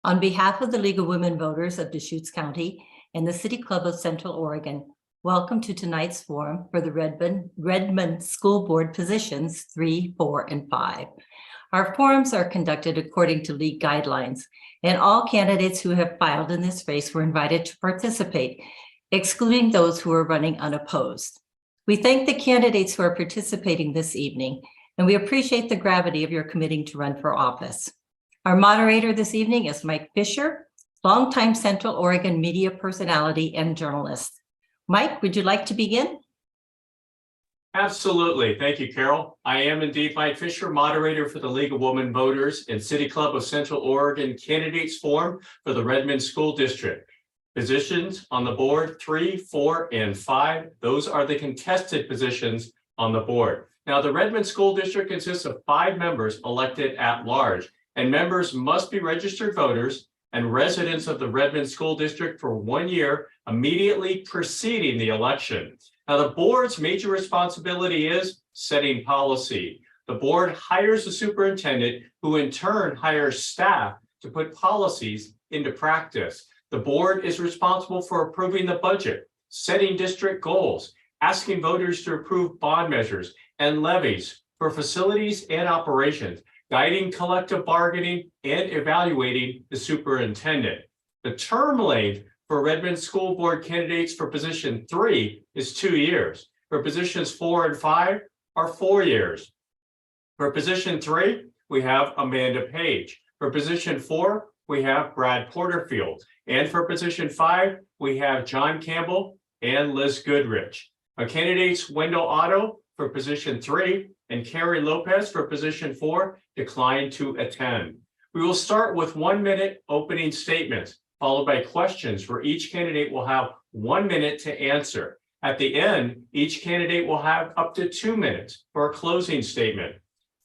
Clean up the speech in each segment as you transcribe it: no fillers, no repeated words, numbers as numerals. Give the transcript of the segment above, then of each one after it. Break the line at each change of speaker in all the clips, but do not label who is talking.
On behalf of the League of Women Voters of Deschutes County and the City Club of Central Oregon, welcome to tonight's forum for the Redmond School Board positions 3, 4, and 5. Our forums are conducted according to league guidelines, and all candidates who have filed in this race were invited to participate, excluding those who are running unopposed. We thank the candidates who are participating this evening, and we appreciate the gravity of your committing to run for office. Our moderator this evening is Mike Ficher, longtime Central Oregon media personality and journalist. Mike, would you like to begin?
Absolutely. Thank you, Carol. I am indeed Mike Ficher, moderator for the League of Women Voters and City Club of Central Oregon Candidates Forum for the Redmond School District. Positions on the board 3, 4, and 5. Those are the contested positions on the board. Now, the Redmond School District consists of 5 members elected at large, and members must be registered voters and residents of the Redmond School District for 1 year immediately preceding the election. Now, the board's major responsibility is setting policy. The board hires a superintendent who in turn hires staff to put policies into practice. The board is responsible for approving the budget, setting district goals, asking voters to approve bond measures and levies for facilities and operations, guiding collective bargaining, and evaluating the superintendent. The term length for Redmond School Board candidates for position 3 is 2 years. For positions 4 and 5 are 4 years. For position 3, we have Amanda Page. For position 4, we have Brad Porterfield. And for position 5, we have John Campbell and Liz Goodrich. Our candidates Wendell Otto for position 3 and Keri Lopez for position 4 declined to attend. We will start with 1-minute opening statements, followed by questions where each candidate will have 1 minute to answer. At the end, each candidate will have up to 2 minutes for a closing statement.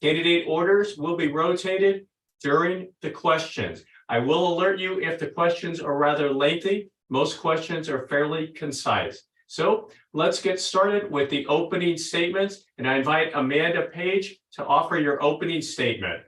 Candidate orders will be rotated during the questions. I will alert you if the questions are rather lengthy. Most questions are fairly concise. So let's get started with the opening statements, and I invite Amanda Page to offer your opening statement.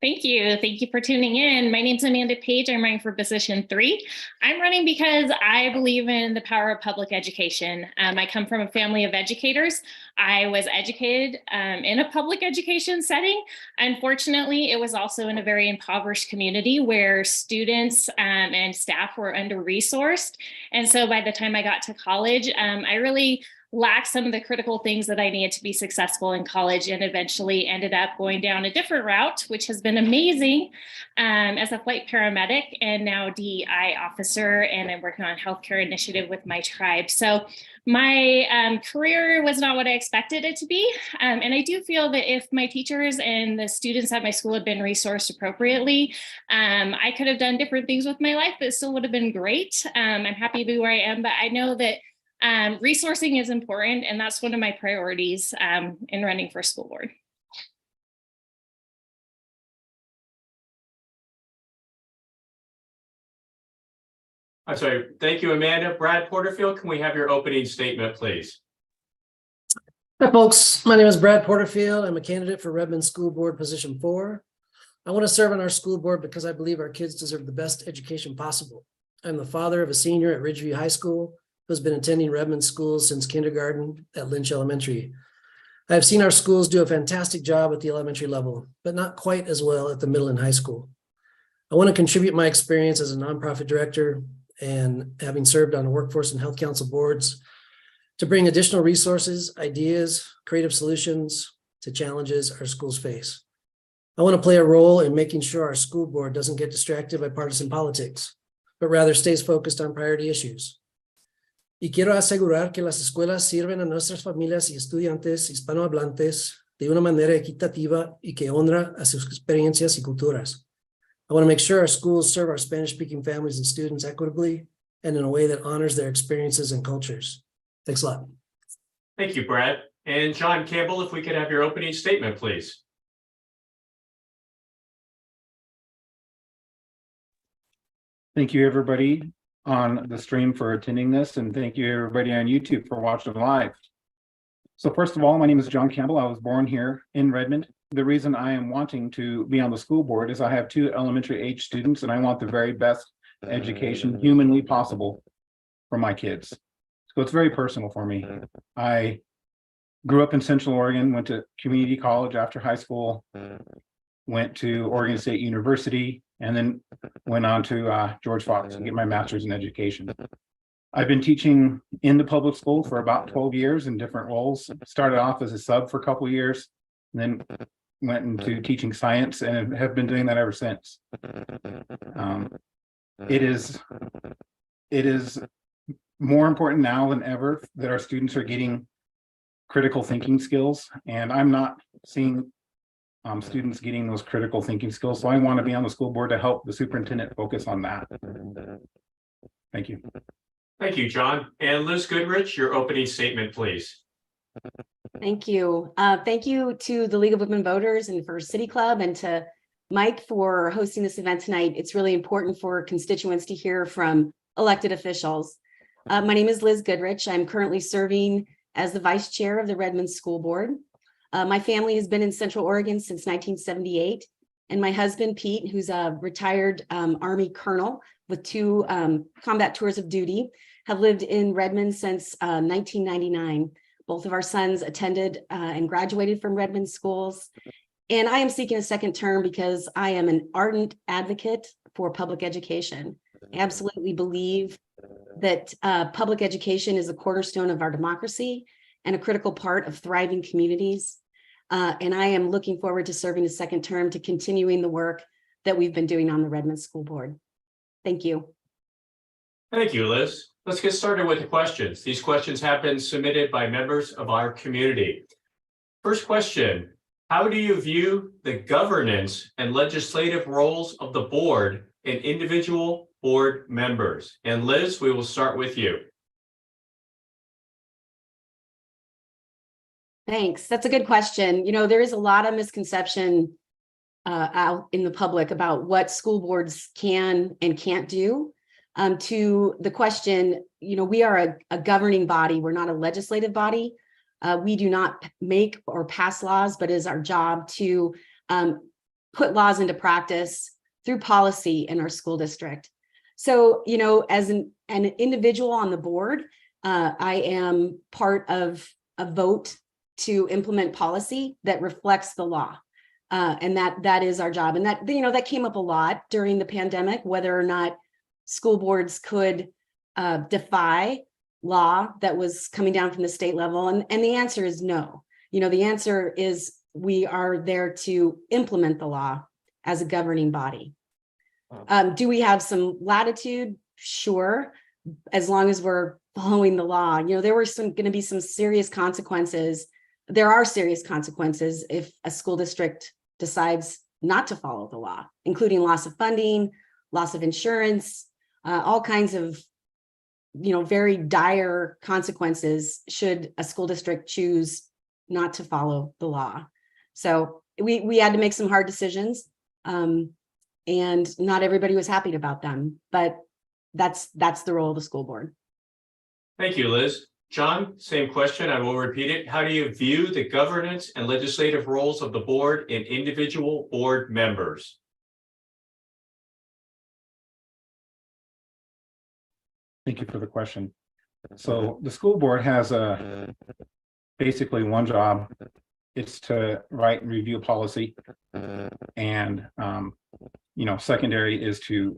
Thank you. Thank you for tuning in. My name is Amanda Page. I'm running for position 3. I'm running because I believe in the power of public education. I come from a family of educators. I was educated in a public education setting. Unfortunately, it was also in a very impoverished community where students and staff were under-resourced. And so by the time I got to college, I really lacked some of the critical things that I needed to be successful in college, and eventually ended up going down a different route, which has been amazing as a flight paramedic and now DEI officer, and I'm working on a healthcare initiative with my tribe. So my career was not what I expected it to be. And I do feel that if my teachers and the students at my school had been resourced appropriately, I could have done different things with my life, but it still would have been great. I'm happy to be where I am, but I know that resourcing is important, and that's one of my priorities in running for school board.
I'm sorry. Thank you, Amanda. Brad Porterfield, can we have your opening statement, please?
Hi, folks. My name is Brad Porterfield. I'm a candidate for Redmond School Board position 4. I want to serve on our school board because I believe our kids deserve the best education possible. I'm the father of a senior at Ridgeview High School who's been attending Redmond schools since kindergarten at Lynch Elementary. I have seen our schools do a fantastic job at the elementary level, but not quite as well at the middle and high school. I want to contribute my experience as a nonprofit director and having served on workforce and health council boards to bring additional resources, ideas, creative solutions to challenges our schools face. I want to play a role in making sure our school board doesn't get distracted by partisan politics, but rather stays focused on priority issues. Y quiero asegurar que las escuelas sirven a nuestras familias y estudiantes hispanohablantes de una manera equitativa y que honra a sus experiencias y culturas. I want to make sure our schools serve our Spanish-speaking families and students equitably and in a way that honors their experiences and cultures. Thanks a lot.
Thank you, Brad. And John Campbell, if we could have your opening statement, please.
Thank you, everybody on the stream for attending this, and thank you everybody on YouTube for watching live. So first of all, my name is John Campbell. I was born here in Redmond, the reason I am wanting to be on the school board is I have two elementary age students and I want the very best education humanly possible for my kids. So it's very personal for me. I grew up in Central Oregon, went to community college after high school, went to Oregon State University, and then went on to George Fox to get my master's in education. I've been teaching in the public school for about 12 years in different roles. Started off as a sub for a couple of years, and then went into teaching science and have been doing that ever since. It is more important now than ever that our students are getting critical thinking skills, and I'm not seeing students getting those critical thinking skills. So I want to be on the school board to help the superintendent focus on that. Thank you.
Thank you, John. And Liz Goodrich, your opening statement, please.
Thank you. Thank you to the League of Women Voters and for City Club and to Mike for hosting this event tonight. It's really important for constituents to hear from elected officials. My name is Liz Goodrich. I'm currently serving as the vice chair of the Redmond School Board. My family has been in Central Oregon since 1978. And my husband, Pete, who's a retired Army colonel with 2 combat tours of duty, have lived in Redmond since 1999. Both of our sons attended and graduated from Redmond schools. And I am seeking a second term because I am an ardent advocate for public education. I absolutely believe that public education is a cornerstone of our democracy and a critical part of thriving communities. And I am looking forward to serving a second term to continuing the work that we've been doing on the Redmond School Board. Thank you.
Thank you, Liz. Let's get started with the questions. These questions have been submitted by members of our community. First question, how do you view the governance and legislative roles of the board and individual board members? And Liz, we will start with you.
Thanks. That's a good question. You know, there is a lot of misconception out in the public about what school boards can and can't do. To the question, you know, we are a governing body. We're not a legislative body. We do not make or pass laws, but it is our job to put laws into practice through policy in our school district. So, you know, as an individual on the board, I am part of a vote to implement policy that reflects the law. And that is our job. And that, you know, that came up a lot during the pandemic, whether or not school boards could defy law that was coming down from the state level. And the answer is no. You know, the answer is we are there to implement the law as a governing body. Do we have some latitude? Sure, as long as we're following the law. You know, there were going to be some serious consequences. There are serious consequences if a school district decides not to follow the law, including loss of funding, loss of insurance, all kinds of, you know, very dire consequences should a school district choose not to follow the law. So we had to make some hard decisions, and not everybody was happy about them, but that's the role of the school board.
Thank you, Liz. John, same question. I will repeat it. How do you view the governance and legislative roles of the board and individual board members?
Thank you for the question. So the school board has basically one job. It's to write and review policy. And, you know, secondary is to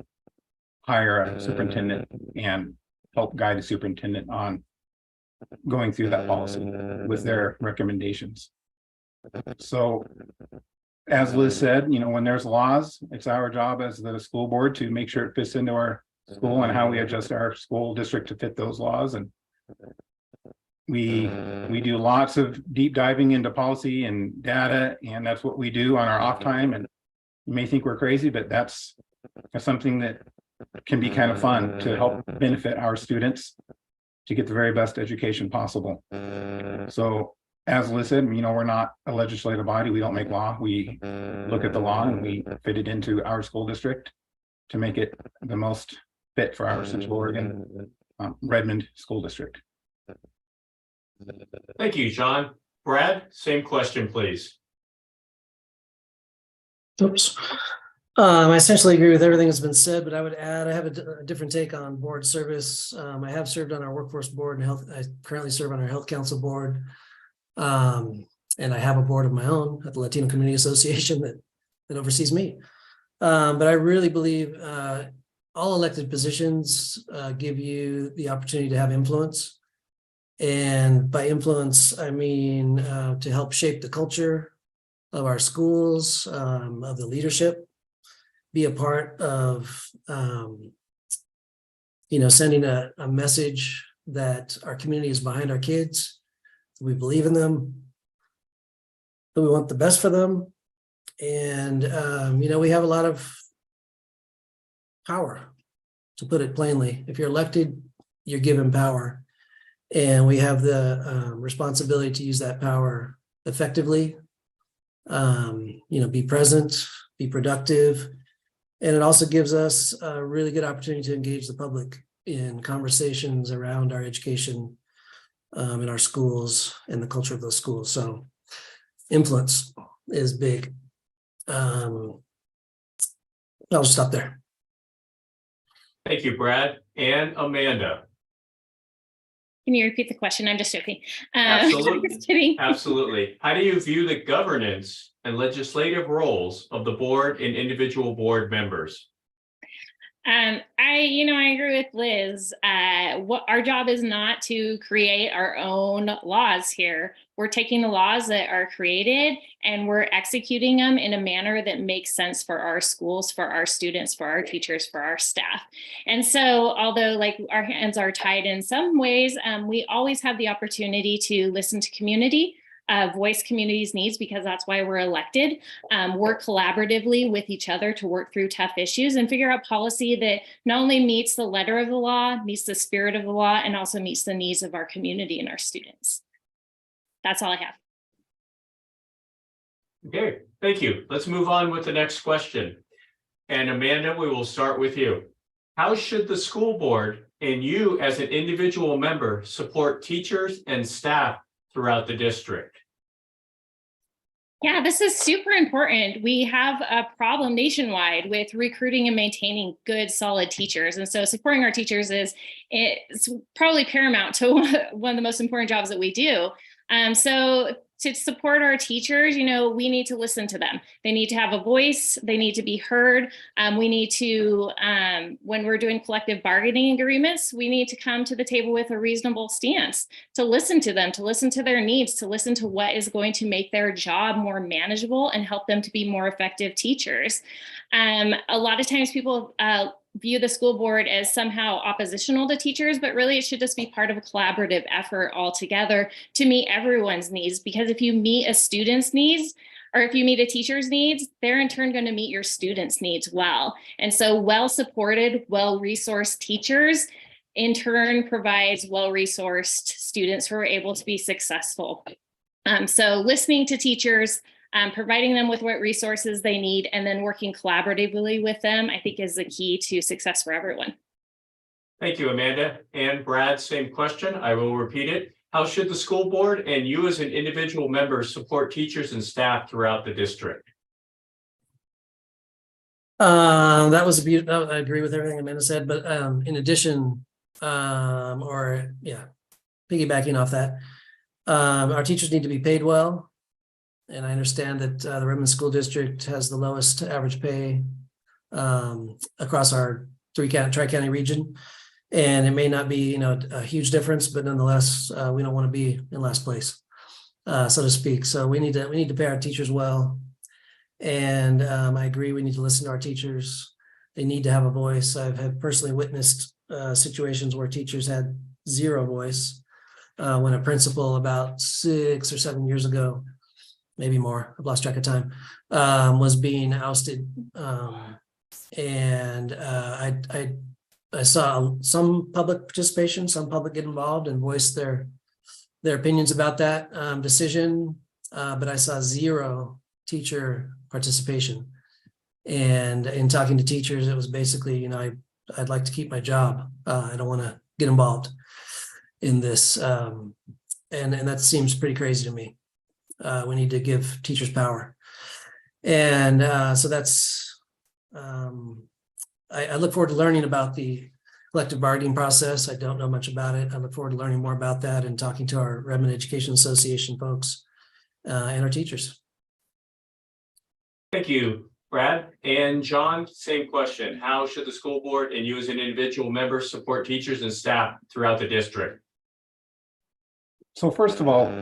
hire a superintendent and help guide the superintendent on going through that policy with their recommendations. So as Liz said, you know, when there's laws, it's our job as the school board to make sure it fits into our school and how we adjust our school district to fit those laws. And we do lots of deep diving into policy and data, and that's what we do on our off time. And you may think we're crazy, but that's something that can be kind of fun to help benefit our students to get the very best education possible. So as Liz said, you know, we're not a legislative body. We don't make law. We look at the law and we fit it into our school district to make it the most fit for our Central Oregon Redmond school district.
Thank you, John. Brad, same question, please.
Oops. I essentially agree with everything that's been said, but I would add, I have a different take on board service. I have served on our workforce board and health. I currently serve on our health council board. And I have a board of my own at the Latino Community Association that oversees me. But I really believe all elected positions give you the opportunity to have influence. And by influence, I mean to help shape the culture of our schools, of the leadership, be a part of, sending a message that our community is behind our kids, that we believe in them, that we want the best for them. And, we have a lot of power, to put it plainly. If you're elected, you're given power. And we have the responsibility to use that power effectively, be present, be productive. And it also gives us a really good opportunity to engage the public in conversations around our education in our schools and the culture of those schools. So influence is big. I'll just stop there.
Thank you, Brad. And Amanda.
Can you repeat the question? I'm just joking.
Absolutely.
Just kidding.
Absolutely. How do you view the governance and legislative roles of the board and individual board members?
I agree with Liz. What our job is not to create our own laws here. We're taking the laws that are created and we're executing them in a manner that makes sense for our schools, for our students, for our teachers, for our staff. And so, although our hands are tied in some ways, we always have the opportunity to listen to community, voice community's needs, because that's why we're elected, work collaboratively with each other to work through tough issues and figure out policy that not only meets the letter of the law, meets the spirit of the law, and also meets the needs of our community and our students. That's all I have.
Okay, thank you. Let's move on with the next question. And Amanda, we will start with you. How should the school board and you as an individual member support teachers and staff throughout the district?
Yeah, this is super important. We have a problem nationwide with recruiting and maintaining good, solid teachers. And so supporting our teachers it's probably paramount to one of the most important jobs that we do. So to support our teachers, we need to listen to them. They need to have a voice. They need to be heard. We need to, when we're doing collective bargaining agreements, we need to come to the table with a reasonable stance, to listen to them, to listen to their needs, to listen to what is going to make their job more manageable and help them to be more effective teachers. A lot of times people view the school board as somehow oppositional to teachers, but really it should just be part of a collaborative effort altogether to meet everyone's needs. Because if you meet a student's needs, or if you meet a teacher's needs, they're in turn going to meet your students' needs well. And so well-supported, well-resourced teachers in turn provides well-resourced students who are able to be successful. So listening to teachers, providing them with what resources they need, and then working collaboratively with them, I think is the key to success for everyone.
Thank you, Amanda. And Brad, same question. I will repeat it. How should the school board and you as an individual member support teachers and staff throughout the district?
That was a beautiful, I agree with everything Amanda said, but in addition, piggybacking off that, our teachers need to be paid well. And I understand that the Redmond School District has the lowest average pay across our tri-county region. And it may not be, a huge difference, but nonetheless, we don't want to be in last place, so to speak. So we need to pay our teachers well. And I agree, we need to listen to our teachers. They need to have a voice. I've personally witnessed situations where teachers had zero voice when a principal about 6 or 7 years ago, maybe more, I've lost track of time, was being ousted. I saw some public participation, some public get involved and voice their opinions about that decision, but I saw zero teacher participation. And in talking to teachers, it was basically, I'd like to keep my job. I don't want to get involved in this. And that seems pretty crazy to me. We need to give teachers power. And so that's, I look forward to learning about the collective bargaining process. I don't know much about it. I look forward to learning more about that and talking to our Redmond Education Association folks and our teachers.
Thank you, Brad. And John, same question. How should the school board and you as an individual member support teachers and staff throughout the district?
So first of all,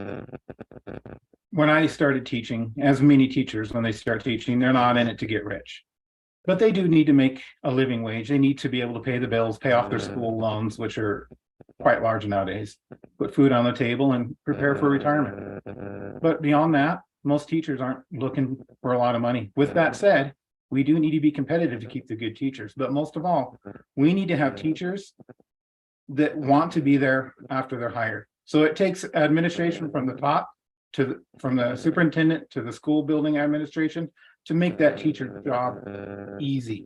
when I started teaching, as many teachers, when they start teaching, they're not in it to get rich. But they do need to make a living wage. They need to be able to pay the bills, pay off their school loans, which are quite large nowadays, put food on the table and prepare for retirement. But beyond that, most teachers aren't looking for a lot of money. With that said, we do need to be competitive to keep the good teachers. But most of all, we need to have teachers that want to be there after they're hired. So it takes administration from the top from the superintendent to the school building administration to make that teacher job easy.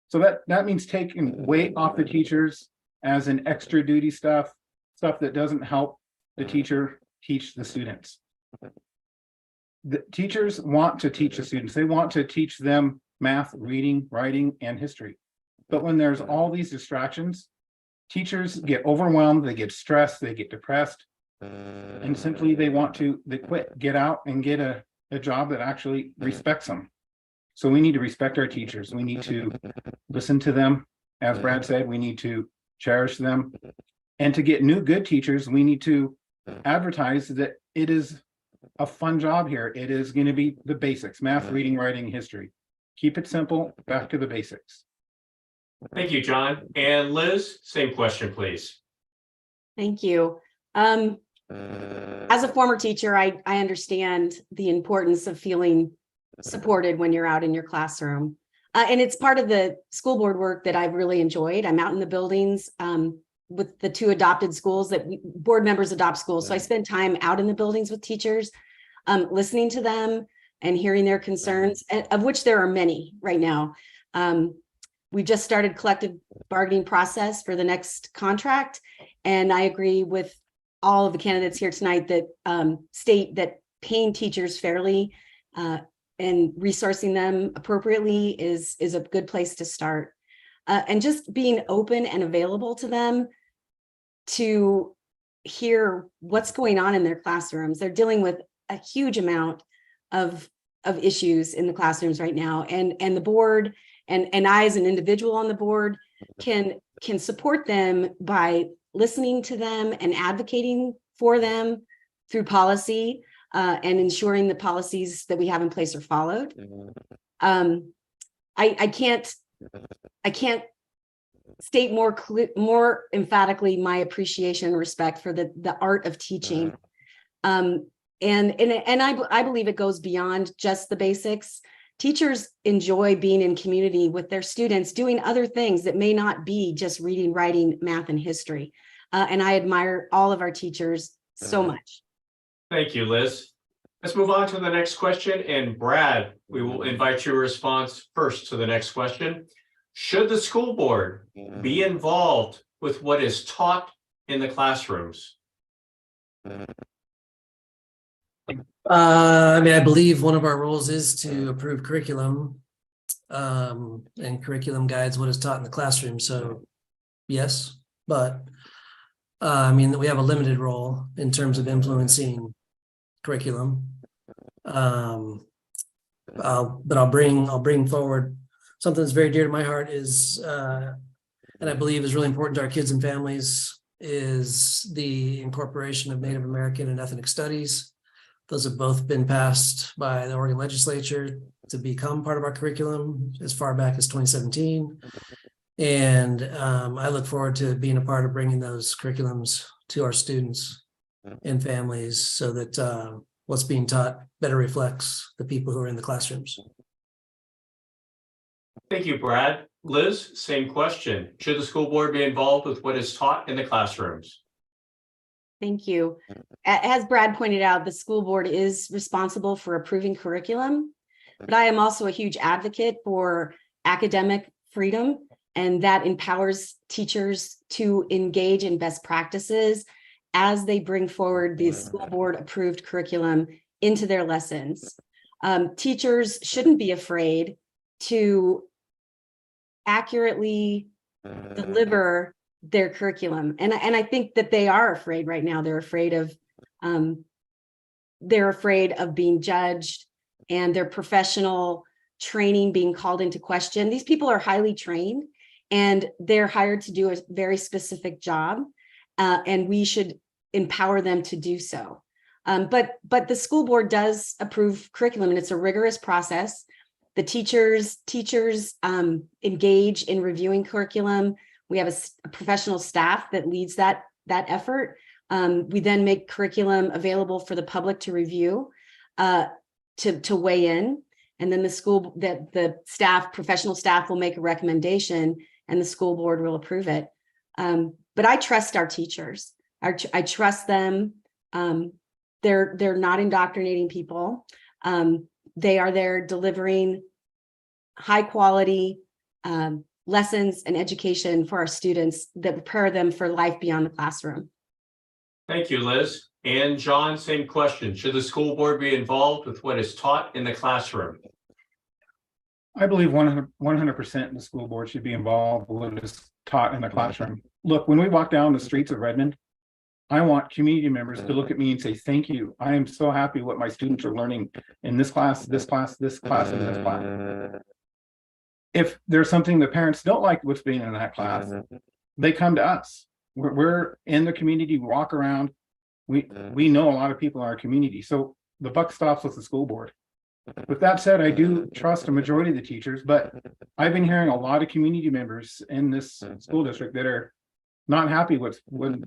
So that means taking weight off the teachers as an extra duty stuff that doesn't help the teacher teach the students. The teachers want to teach the students. They want to teach them math, reading, writing, and history. But when there's all these distractions, teachers get overwhelmed, they get stressed, they get depressed, and simply they quit, get out and get a job that actually respects them. So we need to respect our teachers. We need to listen to them. As Brad said, we need to cherish them. And to get new good teachers, we need to advertise that it is a fun job here. It is going to be the basics, math, reading, writing, history. Keep it simple, back to the basics.
Thank you, John. And Liz, same question, please.
Thank you. As a former teacher, I understand the importance of feeling supported when you're out in your classroom. And it's part of the school board work that I've really enjoyed. I'm out in the buildings with the 2 adopted schools that board members adopt schools. So I spend time out in the buildings with teachers, listening to them and hearing their concerns, of which there are many right now. We just started collective bargaining process for the next contract. And I agree with all of the candidates here tonight that state that paying teachers fairly and resourcing them appropriately is a good place to start. And just being open and available to them to hear what's going on in their classrooms. They're dealing with a huge amount of issues in the classrooms right now. And the board and I as an individual on the board can support them by listening to them and advocating for them through policy and ensuring the policies that we have in place are followed. I can't state more emphatically my appreciation and respect for the art of teaching. And I believe it goes beyond just the basics. Teachers enjoy being in community with their students, doing other things that may not be just reading, writing, math, and history. And I admire all of our teachers so much.
Thank you, Liz. Let's move on to the next question. And Brad, we will invite your response first to the next question. Should the school board be involved with what is taught in the classrooms?
I believe one of our roles is to approve curriculum, and curriculum guides what is taught in the classroom. So yes, but we have a limited role in terms of influencing curriculum. But I'll bring forward something that's very dear to my heart is, and I believe is really important to our kids and families, is the incorporation of Native American and ethnic studies. Those have both been passed by the Oregon legislature to become part of our curriculum as far back as 2017. And I look forward to being a part of bringing those curriculums to our students and families so that what's being taught better reflects the people who are in the classrooms.
Thank you, Brad. Liz, same question. Should the school board be involved with what is taught in the classrooms?
Thank you. As Brad pointed out, the school board is responsible for approving curriculum, but I am also a huge advocate for academic freedom, and that empowers teachers to engage in best practices as they bring forward the school board approved curriculum into their lessons. Teachers shouldn't be afraid to accurately deliver their curriculum. And I think that they are afraid right now. They're afraid of being judged and their professional training being called into question. These people are highly trained and they're hired to do a very specific job, and we should empower them to do so. But the school board does approve curriculum, and it's a rigorous process. The teachers engage in reviewing curriculum. We have a professional staff that leads that effort. We then make curriculum available for the public to review, to weigh in, and then the professional staff will make a recommendation, and the school board will approve it. But I trust our teachers. I trust them. They're not indoctrinating people. They are there delivering high quality lessons and education for our students that prepare them for life beyond the classroom.
Thank you, Liz. And John, same question. Should the school board be involved with what is taught in the classroom?
I believe 100% the school board should be involved with what is taught in the classroom. Look, when we walk down the streets of Redmond, I want community members to look at me and say, thank you. I am so happy what my students are learning in this class, this class, this class, and this class. If there's something the parents don't like what's being in that class, they come to us. We're in the community, we walk around. We know a lot of people in our community. So the buck stops with the school board. With that said, I do trust a majority of the teachers, but I've been hearing a lot of community members in this school district that are not happy with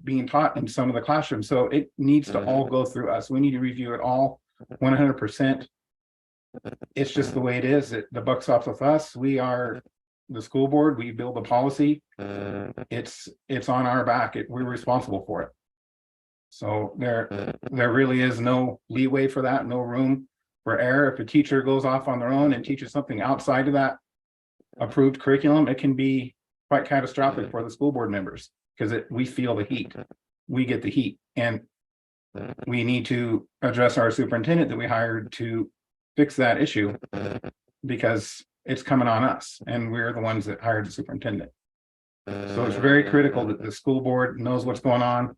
being taught in some of the classrooms. So it needs to all go through us. We need to review it all 100%. It's just the way it is. The buck stops with us. We are the school board. We build the policy. It's on our back. We're responsible for it. So there really is no leeway for that, no room for error. If a teacher goes off on their own and teaches something outside of that approved curriculum, it can be quite catastrophic for the school board members, because we feel the heat. We get the heat, and we need to address our superintendent that we hired to fix that issue, because it's coming on us, and we're the ones that hired the superintendent. So it's very critical that the school board knows what's going on.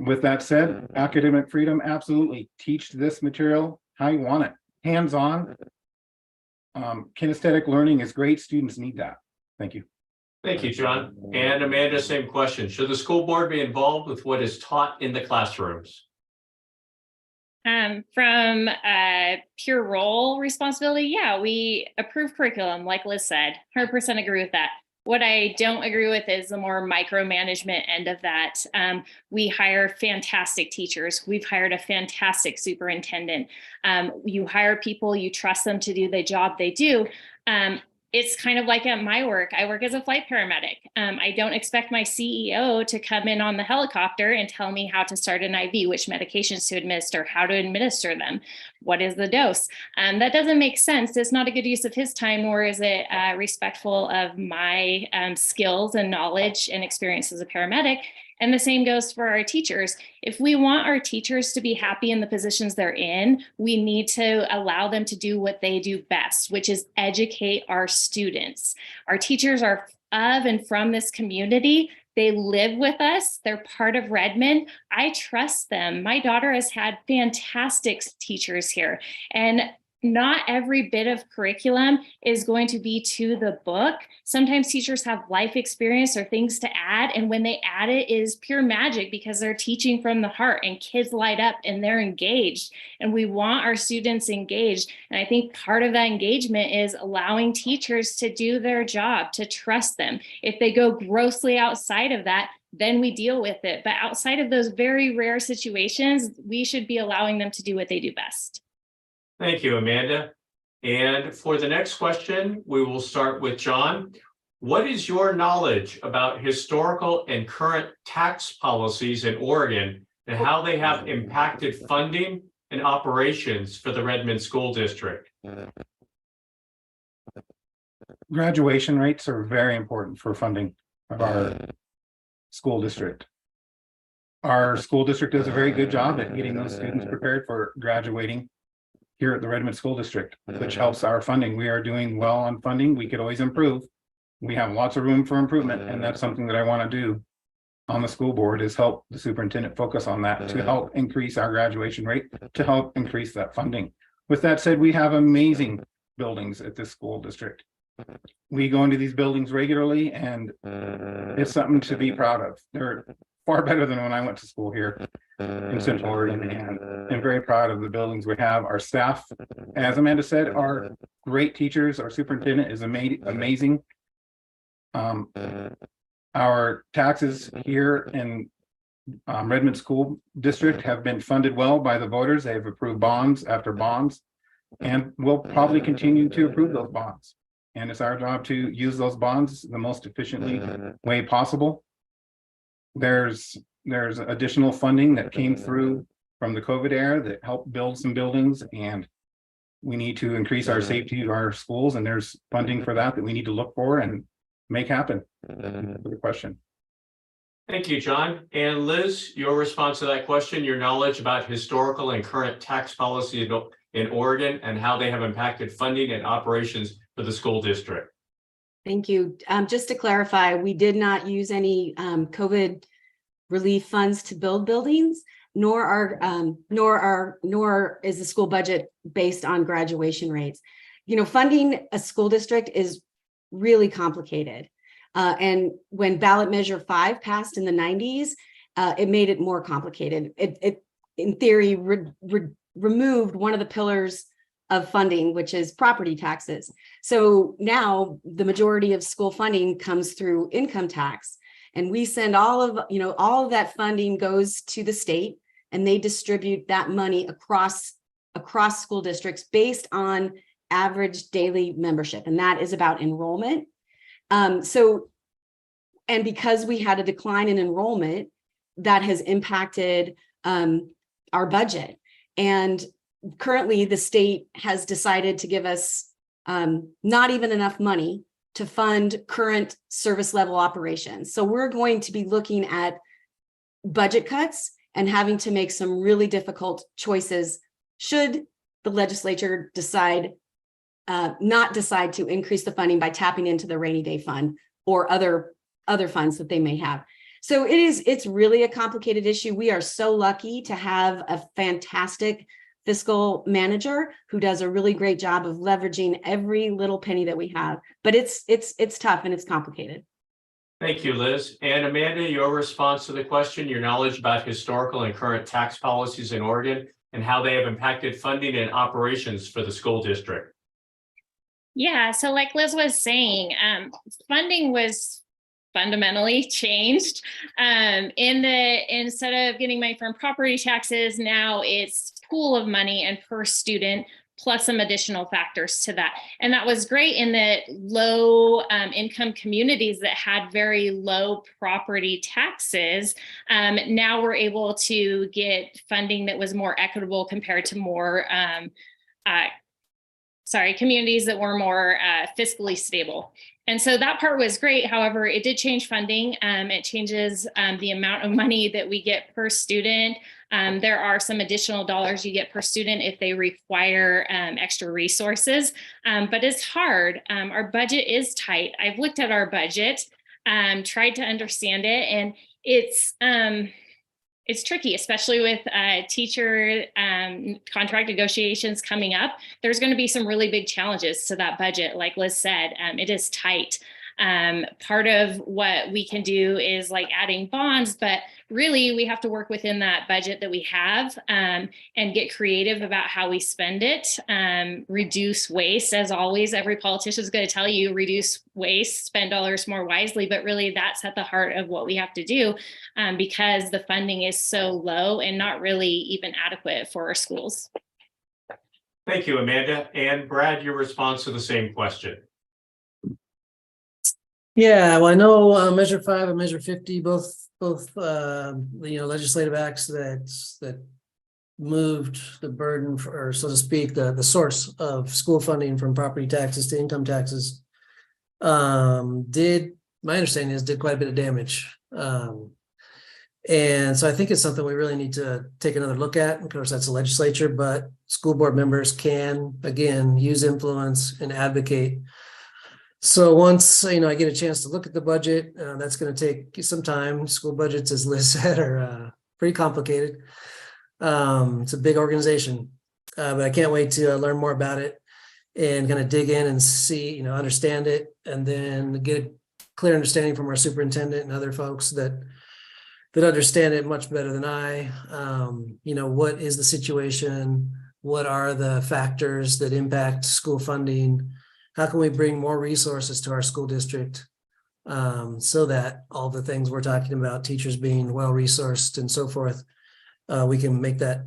With that said, academic freedom, absolutely. Teach this material how you want it. Hands-on. Kinesthetic learning is great. Students need that. Thank you.
Thank you, John. And Amanda, same question. Should the school board be involved with what is taught in the classrooms?
From a pure role responsibility, yeah, we approve curriculum, like Liz said, 100% agree with that. What I don't agree with is the more micromanagement end of that. We hire fantastic teachers. We've hired a fantastic superintendent. You hire people, you trust them to do the job they do. It's kind of like at my work. I work as a flight paramedic. I don't expect my CEO to come in on the helicopter and tell me how to start an IV, which medications to administer, how to administer them, what is the dose. That doesn't make sense. It's not a good use of his time, nor is it respectful of my skills and knowledge and experience as a paramedic. And the same goes for our teachers. If we want our teachers to be happy in the positions they're in, we need to allow them to do what they do best, which is educate our students. Our teachers are of and from this community. They live with us. They're part of Redmond. I trust them. My daughter has had fantastic teachers here, and not every bit of curriculum is going to be to the book. Sometimes teachers have life experience or things to add, and when they add it is pure magic because they're teaching from the heart, and kids light up and they're engaged, and we want our students engaged. And I think part of that engagement is allowing teachers to do their job, to trust them. If they go grossly outside of that, then we deal with it. But outside of those very rare situations, we should be allowing them to do what they do best.
Thank you, Amanda. And for the next question, we will start with John. What is your knowledge about historical and current tax policies in Oregon and how they have impacted funding and operations for the Redmond School District?
Graduation rates are very important for funding of our school district. Our school district does a very good job at getting those students prepared for graduating here at the Redmond School District, which helps our funding. We are doing well on funding. We could always improve. We have lots of room for improvement, and that's something that I want to do on the school board, is help the superintendent focus on that to help increase our graduation rate, to help increase that funding. With that said, we have amazing buildings at this school district. We go into these buildings regularly, and it's something to be proud of. They're far better than when I went to school here in Central Oregon, and I'm very proud of the buildings we have. Our staff, as Amanda said, are great teachers. Our superintendent is amazing. Our taxes here in Redmond School District have been funded well by the voters. They've approved bonds after bonds, and we'll probably continue to approve those bonds. And it's our job to use those bonds the most efficiently way possible. There's additional funding that came through from the COVID era that helped build some buildings, and we need to increase our safety to our schools, and there's funding for that we need to look for and make happen. For the question.
Thank you, John. And Liz, your response to that question, your knowledge about historical and current tax policy in Oregon and how they have impacted funding and operations for the school district.
Thank you. Just to clarify, we did not use any COVID relief funds to build buildings, nor is the school budget based on graduation rates. You know, funding a school district is really complicated. And when ballot measure 5 passed in the 90s, it made it more complicated. It in theory, removed one of the pillars of funding, which is property taxes. So now the majority of school funding comes through income tax. And we send all of that funding goes to the state, and they distribute that money across school districts based on average daily membership. And that is about enrollment. And because we had a decline in enrollment, that has impacted our budget. And currently the state has decided to give us not even enough money to fund current service level operations. So we're going to be looking at budget cuts and having to make some really difficult choices should the legislature not decide to increase the funding by tapping into the rainy day fund or other funds that they may have. So it's really a complicated issue. We are so lucky to have a fantastic fiscal manager who does a really great job of leveraging every little penny that we have, but it's tough and it's complicated.
Thank you, Liz. And Amanda, your response to the question, your knowledge about historical and current tax policies in Oregon and how they have impacted funding and operations for the school district.
Yeah, so like Liz was saying, funding was fundamentally changed. Instead of getting money from property taxes, now it's pool of money and per student, plus some additional factors to that. And that was great in the low income communities that had very low property taxes. Now we're able to get funding that was more equitable compared to more communities that were more fiscally stable. And so that part was great. However, it did change funding. It changes the amount of money that we get per student. There are some additional dollars you get per student if they require extra resources, but it's hard. Our budget is tight. I've looked at our budget, tried to understand it, and it's tricky, especially with teacher contract negotiations coming up. There's going to be some really big challenges to that budget. Like Liz said, it is tight. Part of what we can do is like adding bonds, but really we have to work within that budget that we have and get creative about how we spend it. Reduce waste, as always. Every politician is going to tell you reduce waste, spend dollars more wisely, but really that's at the heart of what we have to do because the funding is so low and not really even adequate for our schools.
Thank you, Amanda. And Brad, your response to the same question.
Yeah, well, I know Measure 5 and Measure 50, both legislative acts that moved the burden, or so to speak, the source of school funding from property taxes to income taxes, my understanding is did quite a bit of damage. And so I think it's something we really need to take another look at. Of course, that's the legislature, but school board members can, again, use influence and advocate. So once, I get a chance to look at the budget, that's going to take some time. School budgets, as Liz said, are pretty complicated. It's a big organization, but I can't wait to learn more about it and kind of dig in and see, understand it, and then get a clear understanding from our superintendent and other folks that understand it much better than I. What is the situation? What are the factors that impact school funding? How can we bring more resources to our school district so that all the things we're talking about, teachers being well-resourced and so forth, we can make that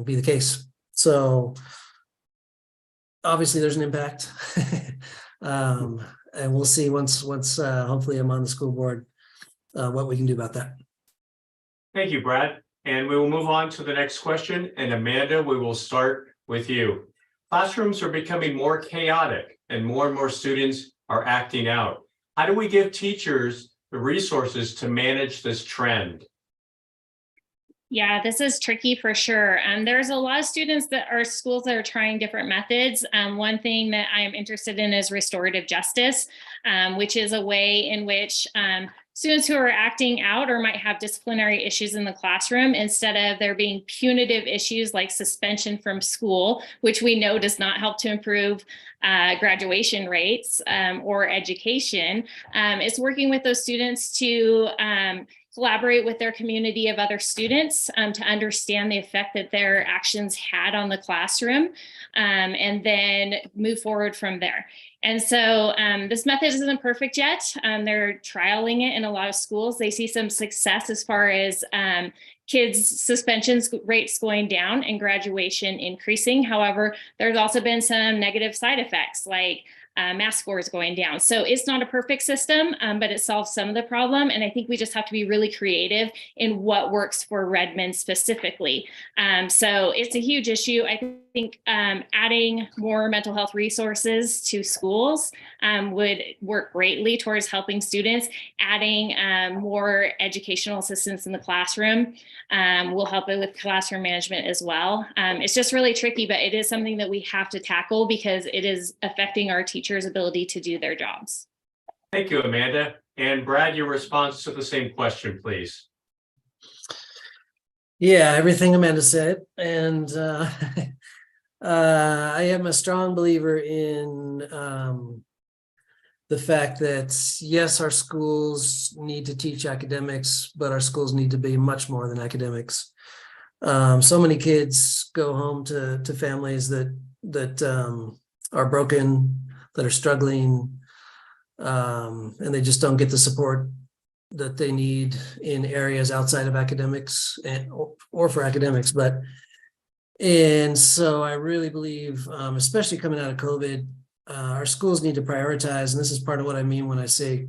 be the case. So obviously there's an impact. And we'll see once hopefully I'm on the school board, what we can do about that.
Thank you, Brad. And we will move on to the next question. And Amanda, we will start with you. Classrooms are becoming more chaotic and more students are acting out. How do we give teachers the resources to manage this trend?
Yeah, this is tricky for sure. There's a lot of students that are schools that are trying different methods. One thing that I'm interested in is restorative justice, which is a way in which students who are acting out or might have disciplinary issues in the classroom, instead of there being punitive issues like suspension from school, which we know does not help to improve graduation rates or education, is working with those students to collaborate with their community of other students to understand the effect that their actions had on the classroom, and then move forward from there. And so this method isn't perfect yet. They're trialing it in a lot of schools. They see some success as far as kids' suspensions rates going down and graduation increasing. However, there's also been some negative side effects like math scores going down. So it's not a perfect system, but it solves some of the problem. And I think we just have to be really creative in what works for Redmond specifically. So it's a huge issue. I think adding more mental health resources to schools would work greatly towards helping students. Adding more educational assistance in the classroom will help with classroom management as well. It's just really tricky, but it is something that we have to tackle because it is affecting our teachers' ability to do their jobs.
Thank you, Amanda. And Brad, your response to the same question, please.
Yeah, everything Amanda said. And I am a strong believer in the fact that, yes, our schools need to teach academics, but our schools need to be much more than academics. So many kids go home to families that are broken, that are struggling, and they just don't get the support that they need in areas outside of academics or for academics. And so I really believe, especially coming out of COVID, our schools need to prioritize, and this is part of what I mean when I say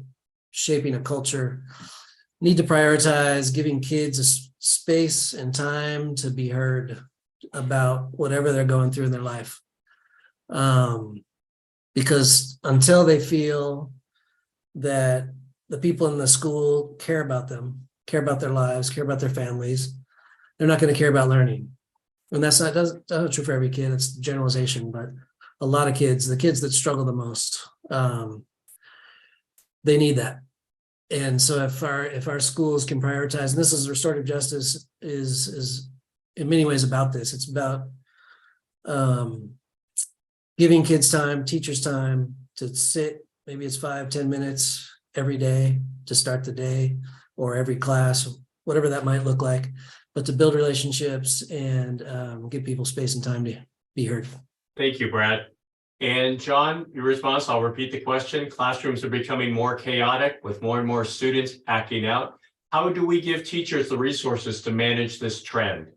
shaping a culture, need to prioritize giving kids a space and time to be heard about whatever they're going through in their life. Because until they feel that the people in the school care about them, care about their lives, care about their families, they're not going to care about learning. And that's not true for every kid. It's generalization, but a lot of kids, the kids that struggle the most, they need that. And so if our schools can prioritize, and this is restorative justice is in many ways about this. It's about giving kids time, teachers time to sit, maybe it's 5-10 minutes every day to start the day, or every class, whatever that might look like, but to build relationships and give people space and time to be heard.
Thank you, Brad. And John, your response, I'll repeat the question. Classrooms are becoming more chaotic with more and more students acting out. How do we give teachers the resources to manage this trend?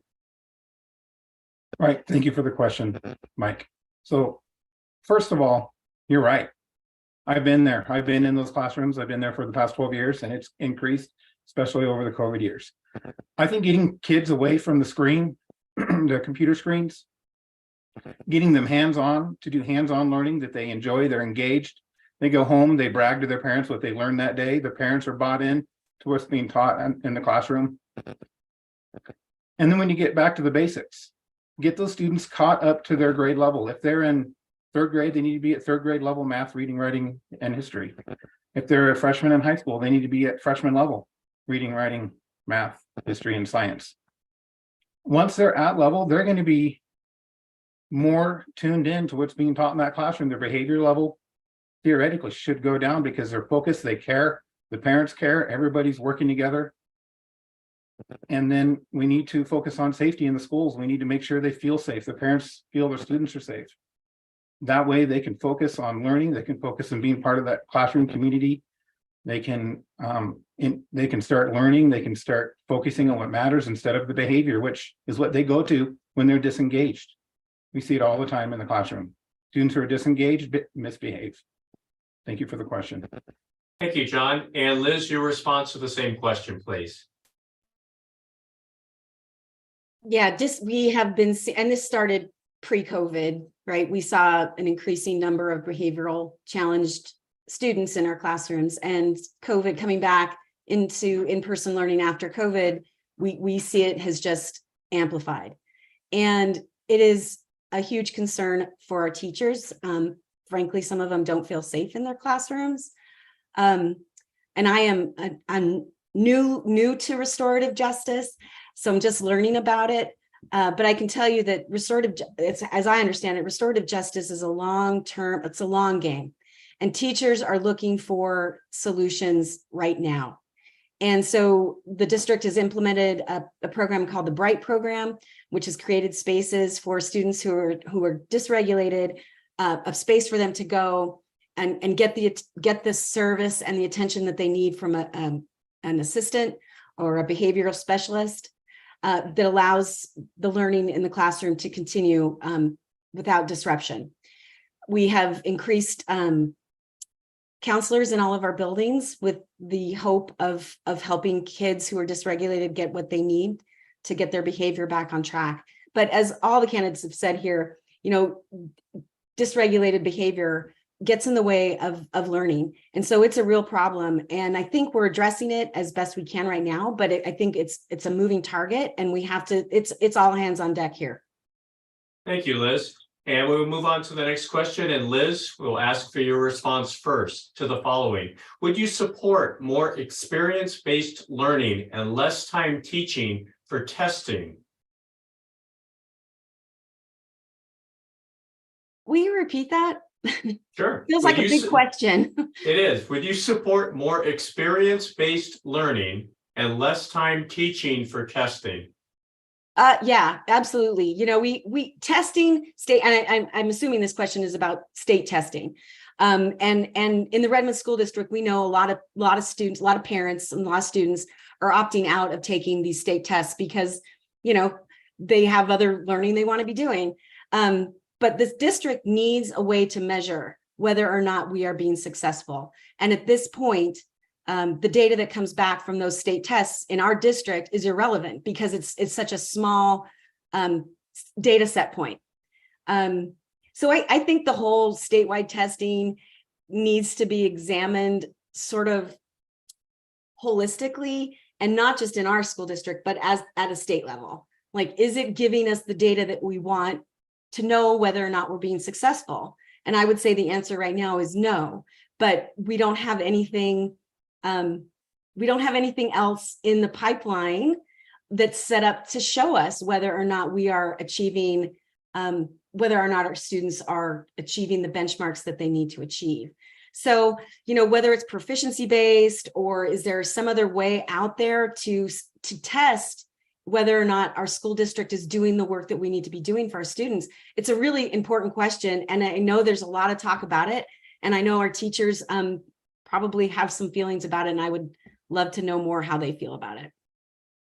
Right. Thank you for the question, Mike. So first of all, you're right. I've been there. I've been in those classrooms. I've been there for the past 12 years, and it's increased, especially over the COVID years. I think getting kids away from the screen, the computer screens, getting them hands-on to do hands-on learning that they enjoy, they're engaged. They go home, they brag to their parents what they learned that day. The parents are bought in to what's being taught in the classroom. And then when you get back to the basics, get those students caught up to their grade level. If they're in third grade, they need to be at third grade level math, reading, writing, and history. If they're a freshman in high school, they need to be at freshman level reading, writing, math, history, and science. Once they're at level, they're going to be more tuned in to what's being taught in that classroom. Their behavior level theoretically should go down because they're focused, they care, the parents care, everybody's working together. And then we need to focus on safety in the schools. We need to make sure they feel safe. The parents feel their students are safe. That way they can focus on learning. They can focus on being part of that classroom community. They can start learning. They can start focusing on what matters instead of the behavior, which is what they go to when they're disengaged. We see it all the time in the classroom. Students who are disengaged misbehave. Thank you for the question.
Thank you, John. And Liz, your response to the same question, please.
Yeah, we have been, and this started pre-COVID, right? We saw an increasing number of behavioral challenged students in our classrooms, and COVID coming back into in-person learning after COVID, we see it has just amplified. And it is a huge concern for our teachers. Frankly, some of them don't feel safe in their classrooms. And I'm new to restorative justice, so I'm just learning about it. But I can tell you that as I understand it, restorative justice is a long-term, it's a long game. And teachers are looking for solutions right now. And so the district has implemented a program called the BRIGHT program, which has created spaces for students who are dysregulated, a space for them to go and get the service and the attention that they need from an assistant or a behavioral specialist that allows the learning in the classroom to continue without disruption. We have increased counselors in all of our buildings with the hope of helping kids who are dysregulated get what they need to get their behavior back on track. But as all the candidates have said here, dysregulated behavior gets in the way of learning. And so it's a real problem. And I think we're addressing it as best we can right now, but I think it's a moving target, and we have to, it's all hands on deck here.
Thank you, Liz. And we will move on to the next question. And Liz, we'll ask for your response first to the following. Would you support more experience-based learning and less time teaching for testing?
Will you repeat that?
Sure.
Feels like a big question.
It is. Would you support more experience-based learning and less time teaching for testing?
Yeah, absolutely. We testing state, and I'm assuming this question is about state testing. And in the Redmond School District, we know a lot of students, a lot of parents, and a lot of students are opting out of taking these state tests because they have other learning they want to be doing. But this district needs a way to measure whether or not we are being successful. And at this point, the data that comes back from those state tests in our district is irrelevant because it's such a small data set point. So I think the whole statewide testing needs to be examined sort of holistically, and not just in our school district, but at a state level. Like, is it giving us the data that we want to know whether or not we're being successful? And I would say the answer right now is no, but we don't have anything else in the pipeline that's set up to show us whether or not we are achieving, whether or not our students are achieving the benchmarks that they need to achieve. So, whether it's proficiency based, or is there some other way out there to test whether or not our school district is doing the work that we need to be doing for our students? It's a really important question. And I know there's a lot of talk about it. And I know our teachers probably have some feelings about it. And I would love to know more how they feel about it.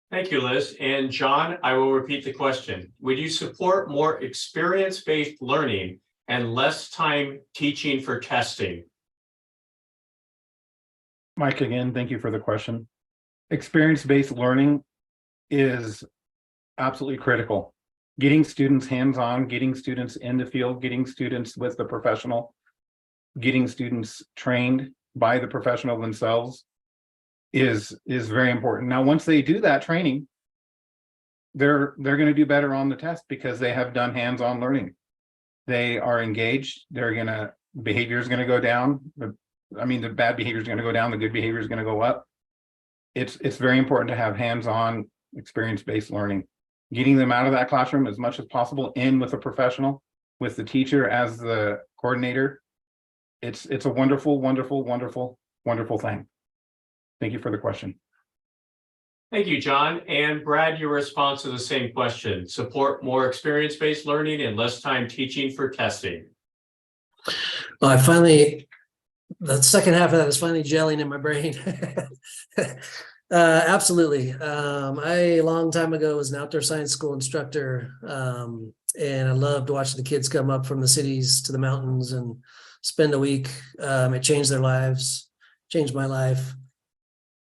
Thank you, Liz. And John, I will repeat the question. Would you support more experience-based learning and less time teaching for testing?
Mike, again, thank you for the question. Experience-based learning is absolutely critical. Getting students hands-on, getting students in the field, getting students with the professional, getting students trained by the professional themselves is very important. Now, once they do that training, they're going to do better on the test because they have done hands-on learning. They are engaged. Behavior is going to go down. The bad behavior is going to go down. The good behavior is going to go up. It's very important to have hands-on experience-based learning, getting them out of that classroom as much as possible in with a professional, with the teacher as the coordinator. It's a wonderful, wonderful, wonderful, wonderful thing. Thank you for the question.
Thank you, John. And Brad, your response to the same question. Support more experience-based learning and less time teaching for testing.
Well, the second half of that is finally gelling in my brain. Absolutely. I, a long time ago, was an outdoor science school instructor, and I loved watching the kids come up from the cities to the mountains and spend a week. It changed their lives, changed my life.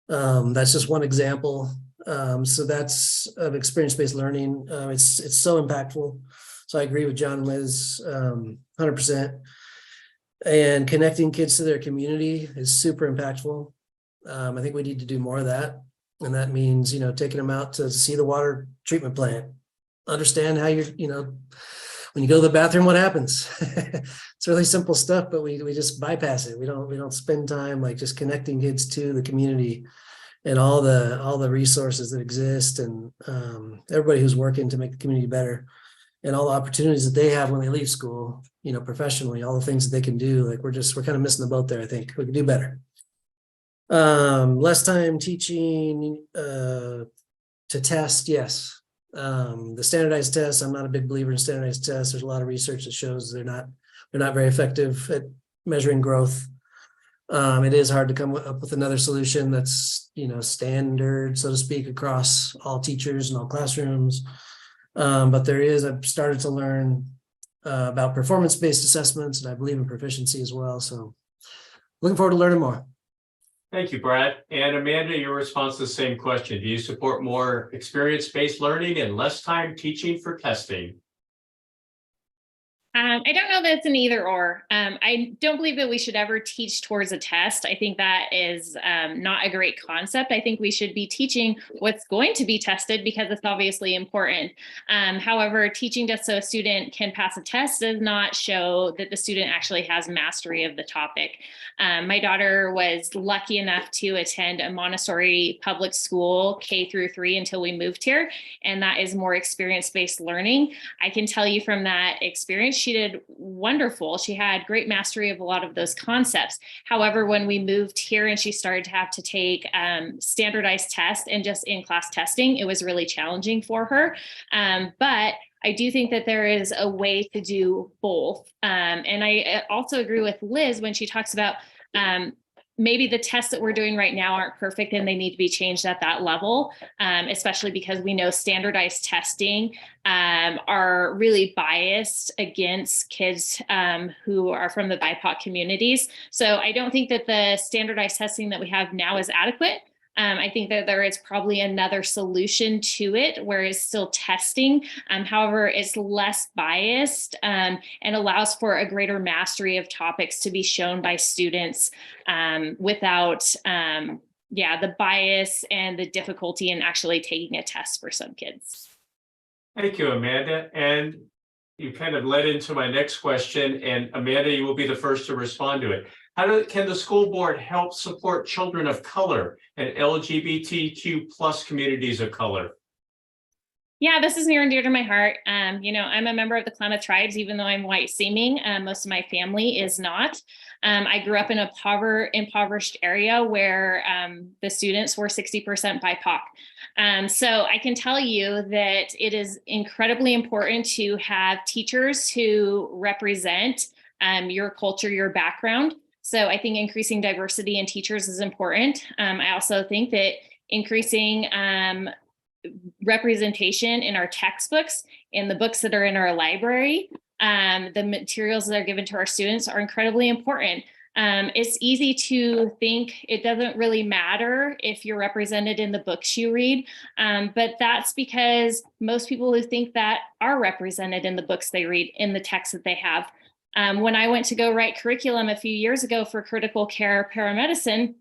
That's just one example. So that's of experience-based learning. It's so impactful. So I agree with John and Liz, 100%. And connecting kids to their community is super impactful. I think we need to do more of that. And that means, taking them out to see the water treatment plant, understand how when you go to the bathroom, what happens. It's really simple stuff, but we just bypass it. We don't spend time like just connecting kids to the community and all the resources that exist, and everybody who's working to make the community better, and all the opportunities that they have when they leave school, professionally, all the things that they can do. Like we're kind of missing the boat there. I think we can do better. Less time teaching to test. Yes. The standardized tests, I'm not a big believer in standardized tests. There's a lot of research that shows they're not very effective at measuring growth. It is hard to come up with another solution that's, standard, so to speak, across all teachers and all classrooms. But I've started to learn about performance-based assessments, and I believe in proficiency as well. So looking forward to learning more.
Thank you, Brad. And Amanda, your response to the same question. Do you support more experience-based learning and less time teaching for testing?
I don't know that it's an either or. I don't believe that we should ever teach towards a test. I think that is not a great concept. I think we should be teaching what's going to be tested because it's obviously important. However, teaching just so a student can pass a test does not show that the student actually has mastery of the topic. My daughter was lucky enough to attend a Montessori public school K-3 until we moved here, and that is more experience-based learning. I can tell you from that experience, she did wonderful. She had great mastery of a lot of those concepts. However, when we moved here and she started to have to take standardized tests and just in-class testing, it was really challenging for her. But I do think that there is a way to do both. And I also agree with Liz when she talks about maybe the tests that we're doing right now aren't perfect and they need to be changed at that level, especially because we know standardized testing are really biased against kids who are from the BIPOC communities. So I don't think that the standardized testing that we have now is adequate. I think that there is probably another solution to it where it's still testing. However, it's less biased and allows for a greater mastery of topics to be shown by students without the bias and the difficulty in actually taking a test for some kids.
Thank you, Amanda. And you kind of led into my next question, and Amanda, you will be the first to respond to it. How can the school board help support children of color and LGBTQ plus communities of color?
Yeah, this is near and dear to my heart. I'm a member of the Klamath tribes, even though I'm white seeming. Most of my family is not. I grew up in a impoverished area where the students were 60% BIPOC. So I can tell you that it is incredibly important to have teachers who represent your culture, your background. So I think increasing diversity in teachers is important. I also think that increasing representation in our textbooks, in the books that are in our library, the materials that are given to our students are incredibly important. It's easy to think it doesn't really matter if you're represented in the books you read, but that's because most people who think that are represented in the books they read, in the texts that they have. When I went to go write curriculum a few years ago for critical care paramedicine,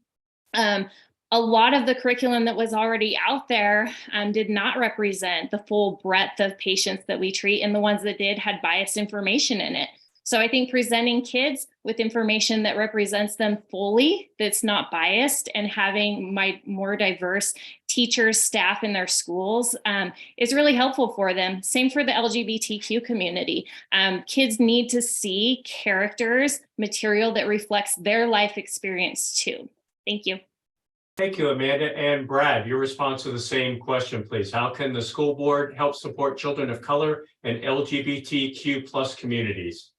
a lot of the curriculum that was already out there did not represent the full breadth of patients that we treat, and the ones that did had biased information in it. So I think presenting kids with information that represents them fully, that's not biased, and having more diverse teachers, staff in their schools is really helpful for them. Same for the LGBTQ community. Kids need to see characters, material that reflects their life experience too. Thank you.
Thank you, Amanda. And Brad, your response to the same question, please. How can the school board help support children of color and LGBTQ plus communities?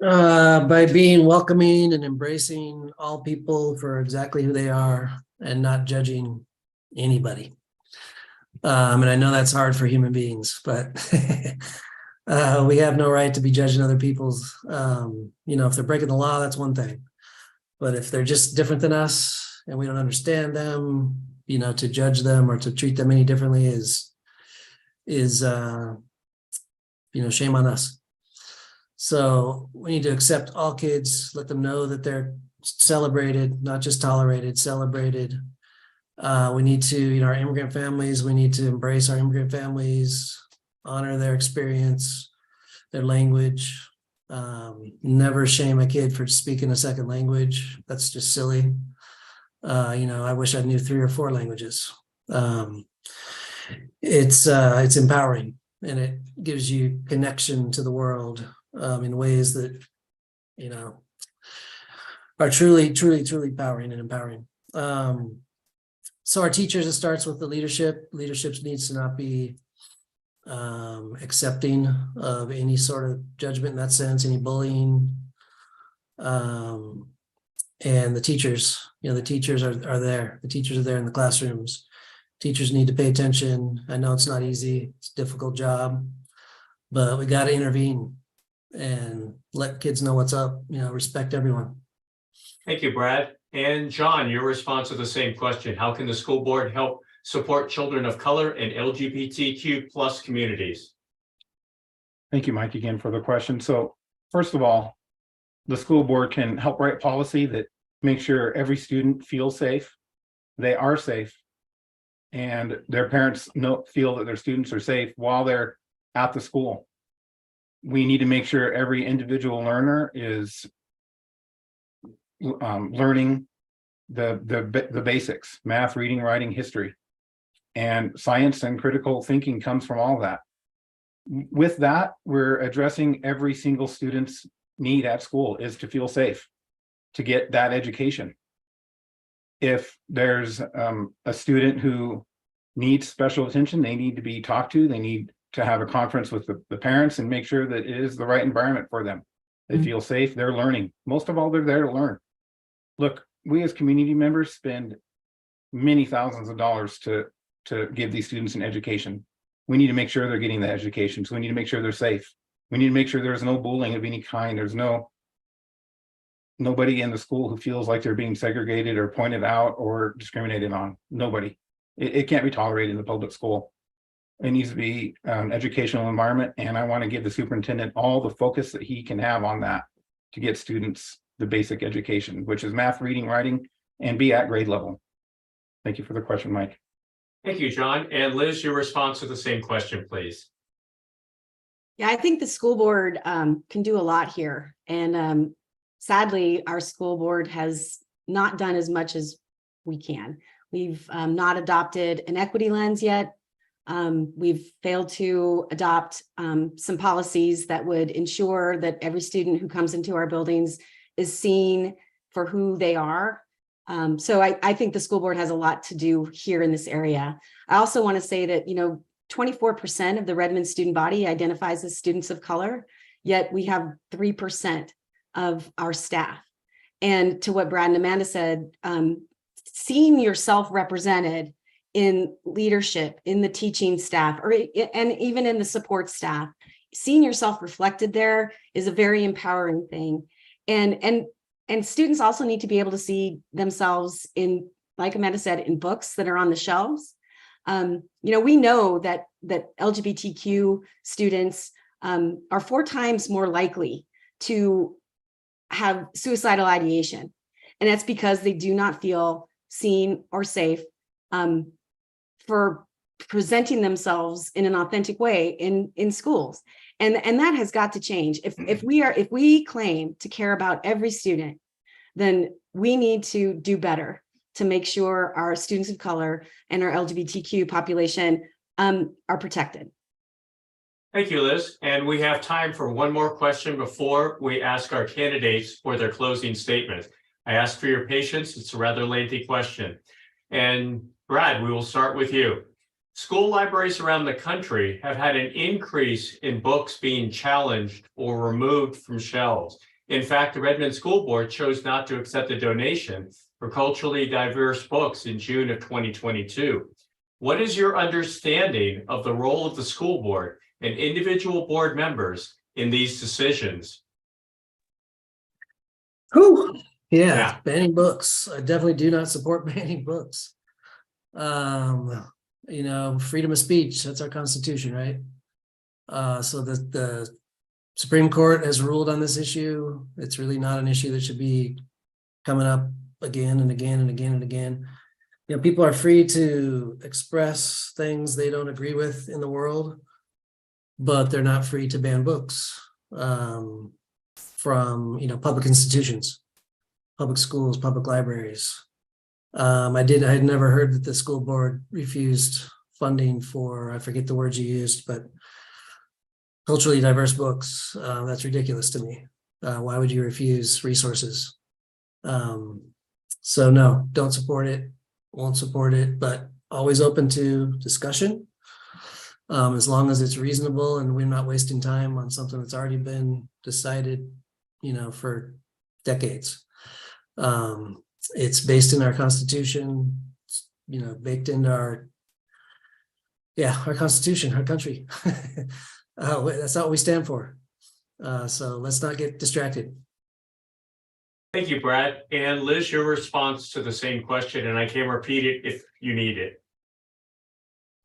By being welcoming and embracing all people for exactly who they are and not judging anybody. And I know that's hard for human beings, but we have no right to be judging other people's, if they're breaking the law, that's one thing. But if they're just different than us and we don't understand them, to judge them or to treat them any differently is shame on us. So we need to accept all kids, let them know that they're celebrated, not just tolerated, celebrated. We need to, our immigrant families, we need to embrace our immigrant families, honor their experience, their language. Never shame a kid for speaking a second language. That's just silly. I wish I knew 3 or 4 languages. It's empowering, and it gives you connection to the world in ways that, are truly, truly, truly powering and empowering. So our teachers, it starts with the leadership. Leadership needs to not be accepting of any sort of judgment in that sense, any bullying. And the teachers, the teachers are there. The teachers are there in the classrooms. Teachers need to pay attention. I know it's not easy. It's a difficult job, but we got to intervene and let kids know what's up, respect everyone.
Thank you, Brad. And John, your response to the same question. How can the school board help support children of color and LGBTQ plus communities?
Thank you, Mike, again for the question. So first of all, the school board can help write policy that makes sure every student feels safe, they are safe, and their parents feel that their students are safe while they're at the school. We need to make sure every individual learner is learning the basics: math, reading, writing, history, and science and critical thinking comes from all that. With that, we're addressing every single student's need at school is to feel safe, to get that education. If there's a student who needs special attention, they need to be talked to. They need to have a conference with the parents and make sure that it is the right environment for them. They feel safe, they're learning. Most of all, they're there to learn. Look, we as community members spend many thousands of dollars to give these students an education. We need to make sure they're getting the education. So we need to make sure they're safe. We need to make sure there's no bullying of any kind. There's nobody in the school who feels like they're being segregated or pointed out or discriminated on. Nobody. It can't be tolerated in the public school. It needs to be an educational environment, and I want to give the superintendent all the focus that he can have on that to get students the basic education, which is math, reading, writing, and be at grade level. Thank you for the question, Mike.
Thank you, John. And Liz, your response to the same question, please.
Yeah, I think the school board can do a lot here. And sadly, our school board has not done as much as we can. We've not adopted an equity lens yet. We've failed to adopt some policies that would ensure that every student who comes into our buildings is seen for who they are. So I think the school board has a lot to do here in this area. I also want to say that, 24% of the Redmond student body identifies as students of color, yet we have 3% of our staff. And to what Brad and Amanda said, seeing yourself represented in leadership, in the teaching staff, and even in the support staff, seeing yourself reflected there is a very empowering thing. And students also need to be able to see themselves in, like Amanda said, in books that are on the shelves. We know that LGBTQ students are 4 times more likely to have suicidal ideation. And that's because they do not feel seen or safe for presenting themselves in an authentic way in schools. And that has got to change. If we claim to care about every student, then we need to do better to make sure our students of color and our LGBTQ population are protected.
Thank you, Liz. And we have time for one more question before we ask our candidates for their closing statement. I ask for your patience. It's a rather lengthy question. And Brad, we will start with you. School libraries around the country have had an increase in books being challenged or removed from shelves. In fact, the Redmond School Board chose not to accept a donation for culturally diverse books in June of 2022. What is your understanding of the role of the school board and individual board members in these decisions?
Whew. Yeah,
Yeah.
banning books. I definitely do not support banning books. Freedom of speech, that's our Constitution, right? So the Supreme Court has ruled on this issue. It's really not an issue that should be coming up again and again and again and again. People are free to express things they don't agree with in the world, but they're not free to ban books from public institutions, public schools, public libraries. I had never heard that the school board refused funding for, I forget the words you used, but culturally diverse books. That's ridiculous to me. Why would you refuse resources? So no, don't support it, won't support it, but always open to discussion. As long as it's reasonable and we're not wasting time on something that's already been decided, for decades. It's based in our Constitution, baked into our Constitution, our country. That's not what we stand for. So let's not get distracted.
Thank you, Brad. And Liz, your response to the same question, and I can repeat it if you need it.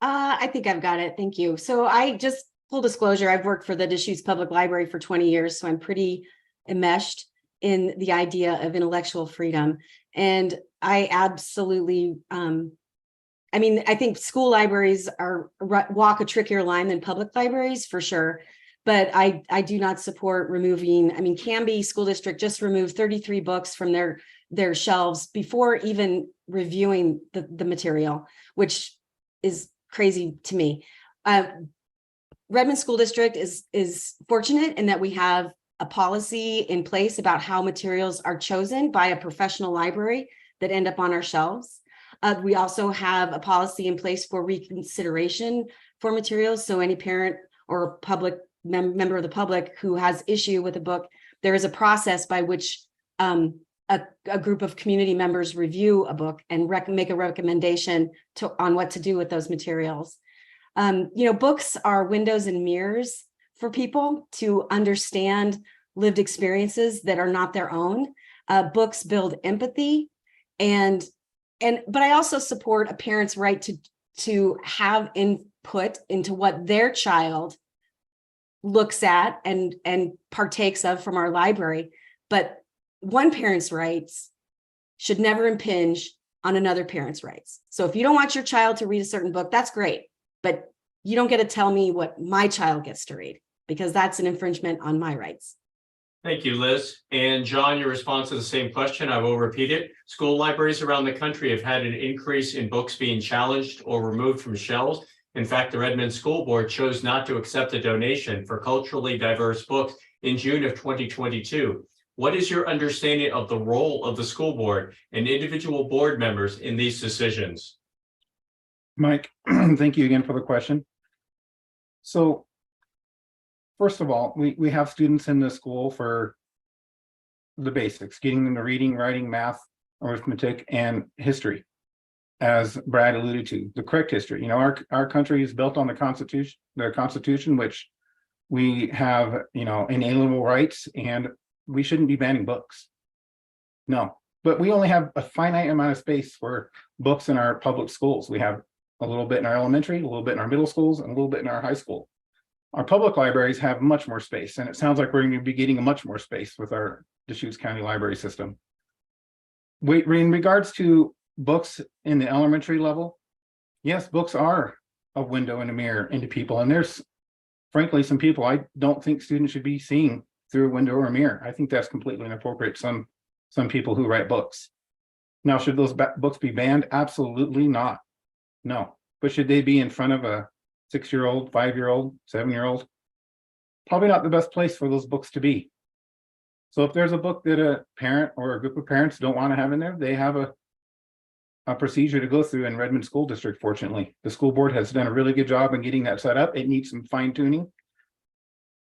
I think I've got it. Thank you. So I just, full disclosure, I've worked for the Deschutes Public Library for 20 years, so I'm pretty enmeshed in the idea of intellectual freedom. And I absolutely, I think school libraries walk a trickier line than public libraries for sure. But I do not support removing, Canby School District just removed 33 books from their shelves before even reviewing the material, which is crazy to me. Redmond School District is fortunate in that we have a policy in place about how materials are chosen by a professional library that end up on our shelves. We also have a policy in place for reconsideration for materials. So any parent or public member of the public who has issue with a book, there is a process by which a group of community members review a book and make a recommendation on what to do with those materials. Books are windows and mirrors for people to understand lived experiences that are not their own. Books build empathy, but I also support a parent's right to have input into what their child looks at and partakes of from our library. But one parent's rights should never impinge on another parent's rights. So if you don't want your child to read a certain book, that's great, but you don't get to tell me what my child gets to read, because that's an infringement on my rights.
Thank you, Liz. And John, your response to the same question, I will repeat it. School libraries around the country have had an increase in books being challenged or removed from shelves. In fact, the Redmond School Board chose not to accept a donation for culturally diverse books in June of 2022. What is your understanding of the role of the school board and individual board members in these decisions?
Mike, thank you again for the question. So, first of all, we have students in the school for the basics, getting them to reading, writing, math, arithmetic, and history. As Brad alluded to, the correct history. Our country is built on the Constitution, which we have, inalienable rights, and we shouldn't be banning books. No, but we only have a finite amount of space for books in our public schools. We have a little bit in our elementary, a little bit in our middle schools, and a little bit in our high school. Our public libraries have much more space, and it sounds like we're going to be getting much more space with our Deschutes County library system. in regards to books in the elementary level, yes, books are a window and a mirror into people. And there's frankly some people I don't think students should be seeing through a window or a mirror. I think that's completely inappropriate. Some people who write books. Now, should those books be banned? Absolutely not. No. But should they be in front of a 6-year-old, 5-year-old, 7-year-old? Probably not the best place for those books to be. So if there's a book that a parent or a group of parents don't want to have in there, they have a procedure to go through in Redmond School District. Fortunately, the school board has done a really good job in getting that set up. It needs some fine tuning,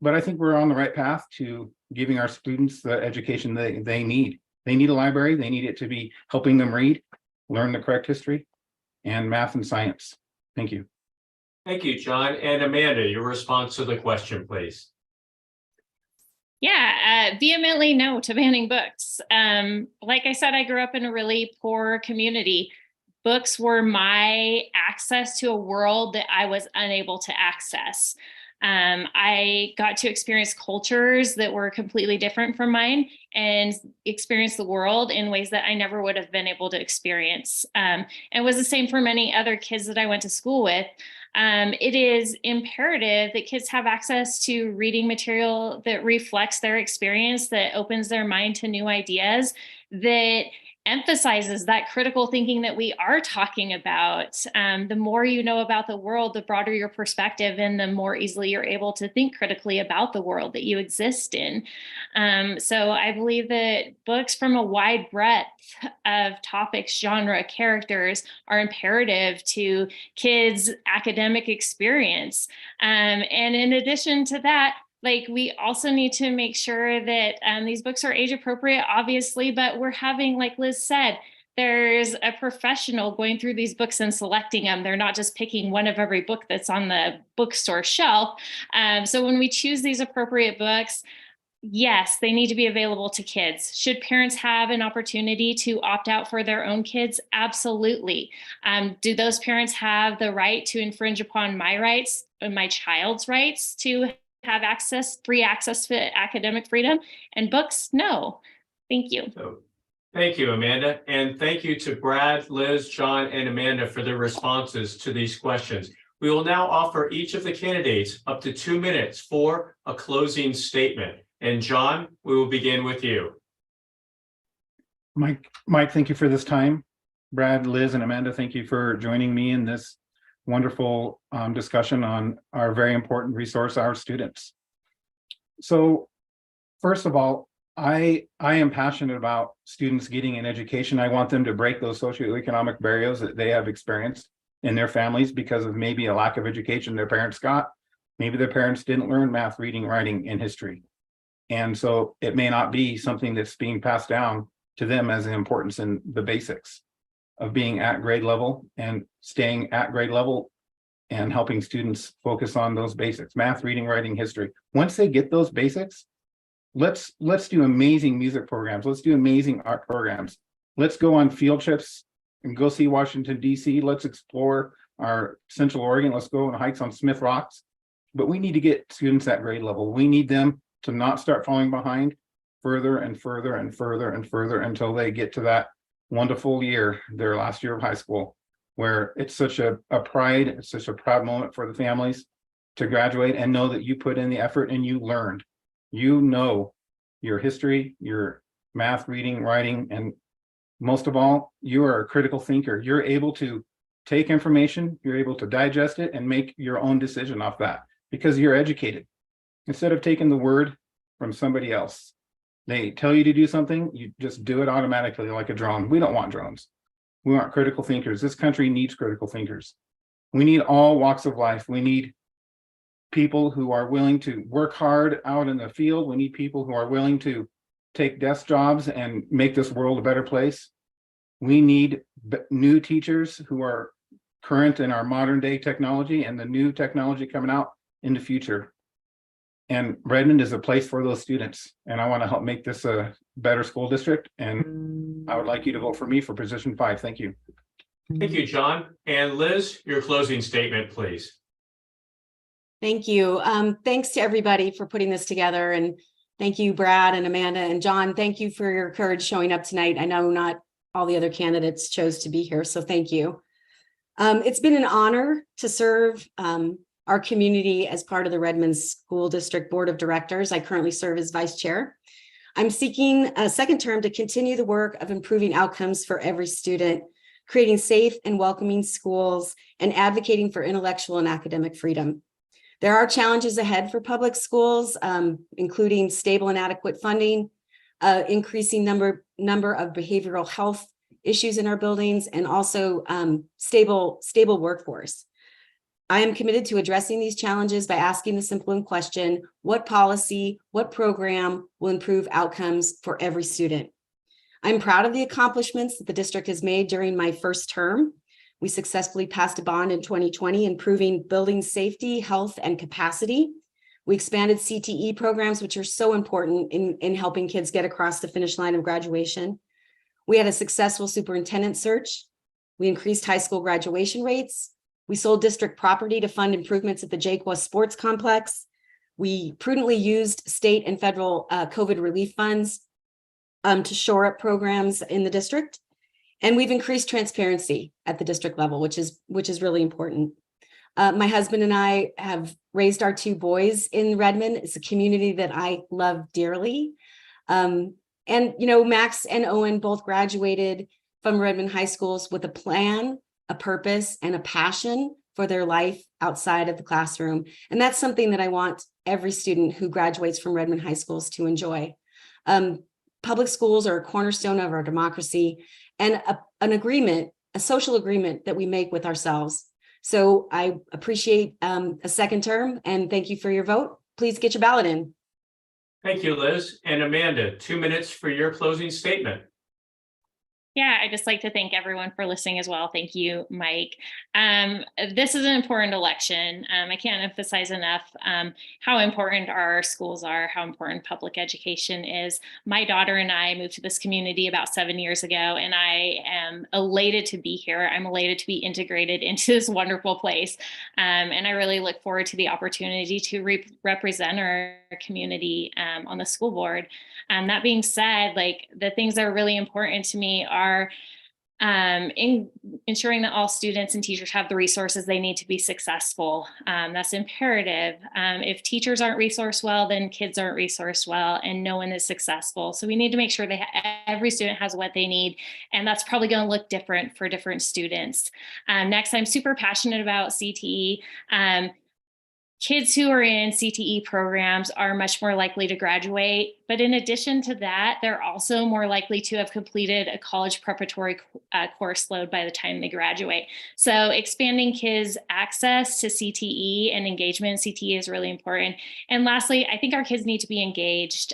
but I think we're on the right path to giving our students the education they need. They need a library. They need it to be helping them read, learn the correct history, and math and science. Thank you.
Thank you, John. And Amanda, your response to the question, please.
Yeah, vehemently no to banning books. Like I said, I grew up in a really poor community. Books were my access to a world that I was unable to access. I got to experience cultures that were completely different from mine and experience the world in ways that I never would have been able to experience. And it was the same for many other kids that I went to school with. It is imperative that kids have access to reading material that reflects their experience, that opens their mind to new ideas, that emphasizes that critical thinking that we are talking about. The more you know about the world, the broader your perspective, and the more easily you're able to think critically about the world that you exist in. So I believe that books from a wide breadth of topics, genre, characters are imperative to kids' academic experience. And in addition to that, we also need to make sure that these books are age appropriate, obviously, but we're having, like Liz said, there's a professional going through these books and selecting them. They're not just picking one of every book that's on the bookstore shelf. So when we choose these appropriate books, yes, they need to be available to kids. Should parents have an opportunity to opt out for their own kids? Absolutely. Do those parents have the right to infringe upon my rights and my child's rights to have free access to academic freedom and books? No. Thank you.
So, thank you, Amanda. And thank you to Brad, Liz, John, and Amanda for their responses to these questions. We will now offer each of the candidates up to 2 minutes for a closing statement. And John, we will begin with you.
Mike, thank you for this time. Brad, Liz, and Amanda, thank you for joining me in this wonderful discussion on our very important resource, our students. So first of all, I am passionate about students getting an education. I want them to break those socioeconomic barriers that they have experienced in their families because of maybe a lack of education their parents got. Maybe their parents didn't learn math, reading, writing, and history. And so it may not be something that's being passed down to them as an importance in the basics of being at grade level and staying at grade level and helping students focus on those basics, math, reading, writing, history. Once they get those basics, let's do amazing music programs. Let's do amazing art programs. Let's go on field trips and go see Washington, D.C. Let's explore our Central Oregon. Let's go on hikes on Smith Rocks. But we need to get students at grade level. We need them to not start falling behind further and further and further and further until they get to that wonderful year, their last year of high school, where it's such a pride, it's such a proud moment for the families to graduate and know that you put in the effort and you learned. You know your history, your math, reading, writing, and most of all, you are a critical thinker. You're able to take information, you're able to digest it and make your own decision off that because you're educated. Instead of taking the word from somebody else, they tell you to do something, you just do it automatically like a drone. We don't want drones. We want critical thinkers. This country needs critical thinkers. We need all walks of life. We need people who are willing to work hard out in the field. We need people who are willing to take desk jobs and make this world a better place. We need new teachers who are current in our modern day technology and the new technology coming out in the future. And Redmond is a place for those students. And I want to help make this a better school district. And I would like you to vote for me for position 5. Thank you.
Thank you, John. And Liz, your closing statement, please.
Thank you. Thanks to everybody for putting this together. And thank you, Brad and Amanda and John. Thank you for your courage showing up tonight. I know not all the other candidates chose to be here. So thank you. It's been an honor to serve our community as part of the Redmond School District Board of Directors. I currently serve as vice chair. I'm seeking a second term to continue the work of improving outcomes for every student, creating safe and welcoming schools, and advocating for intellectual and academic freedom. There are challenges ahead for public schools, including stable and adequate funding, increasing number of behavioral health issues in our buildings, and also stable workforce. I am committed to addressing these challenges by asking the simple question: what policy, what program will improve outcomes for every student? I'm proud of the accomplishments that the district has made during my first term. We successfully passed a bond in 2020, improving building safety, health, and capacity. We expanded CTE programs, which are so important in helping kids get across the finish line of graduation. We had a successful superintendent search. We increased high school graduation rates. We sold district property to fund improvements at the Jaquas Sports Complex. We prudently used state and federal COVID relief funds to shore up programs in the district. And we've increased transparency at the district level, which is really important. My husband and I have raised our 2 boys in Redmond. It's a community that I love dearly. And, Max and Owen both graduated from Redmond high schools with a plan, a purpose, and a passion for their life outside of the classroom. And that's something that I want every student who graduates from Redmond high schools to enjoy. Public schools are a cornerstone of our democracy and a social agreement that we make with ourselves. So I appreciate a second term, and thank you for your vote. Please get your ballot in.
Thank you, Liz. And Amanda, 2 minutes for your closing statement.
Yeah, I'd just like to thank everyone for listening as well. Thank you, Mike. This is an important election. I can't emphasize enough how important our schools are, how important public education is. My daughter and I moved to this community about 7 years ago, and I am elated to be here. I'm elated to be integrated into this wonderful place. And I really look forward to the opportunity to represent our community on the school board. That being said, the things that are really important to me are in ensuring that all students and teachers have the resources they need to be successful. That's imperative. If teachers aren't resourced well, then kids aren't resourced well, and no one is successful. So we need to make sure every student has what they need, and that's probably going to look different for different students. Next, I'm super passionate about CTE. Kids who are in CTE programs are much more likely to graduate, but in addition to that, they're also more likely to have completed a college preparatory course load by the time they graduate. So expanding kids' access to CTE and engagement in CTE is really important. And lastly, I think our kids need to be engaged.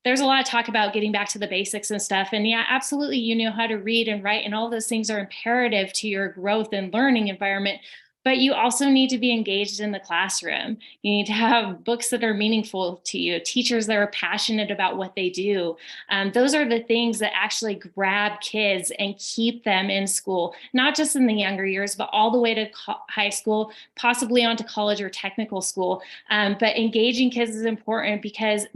There's a lot of talk about getting back to the basics and stuff. And yeah, absolutely, you know how to read and write, and all those things are imperative to your growth and learning environment. But you also need to be engaged in the classroom. You need to have books that are meaningful to you, teachers that are passionate about what they do. Those are the things that actually grab kids and keep them in school, not just in the younger years, but all the way to high school, possibly onto college or technical school. But engaging kids is important because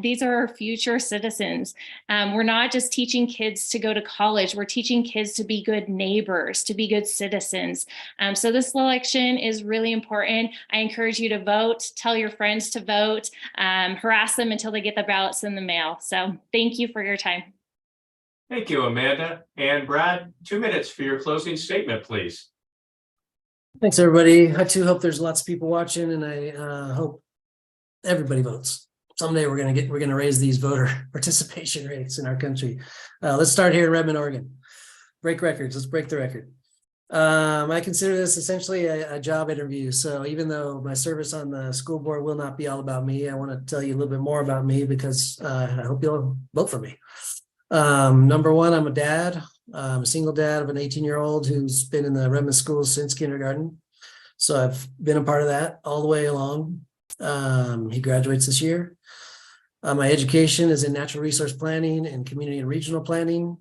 these are our future citizens. We're not just teaching kids to go to college, we're teaching kids to be good neighbors, to be good citizens. So this election is really important. I encourage you to vote, tell your friends to vote, harass them until they get the ballots in the mail. So thank you for your time.
Thank you, Amanda. And Brad, 2 minutes for your closing statement, please.
Thanks, everybody. I too hope there's lots of people watching, and I hope everybody votes. Someday we're gonna raise these voter participation rates in our country. Let's start here in Redmond, Oregon. Break records. Let's break the record. I consider this essentially a job interview. So even though my service on the school board will not be all about me, I want to tell you a little bit more about me because I hope you'll vote for me. Number one, I'm a dad. I'm a single dad of an 18-year-old who's been in the Redmond schools since kindergarten. So I've been a part of that all the way along. He graduates this year. My education is in natural resource planning and community and regional planning.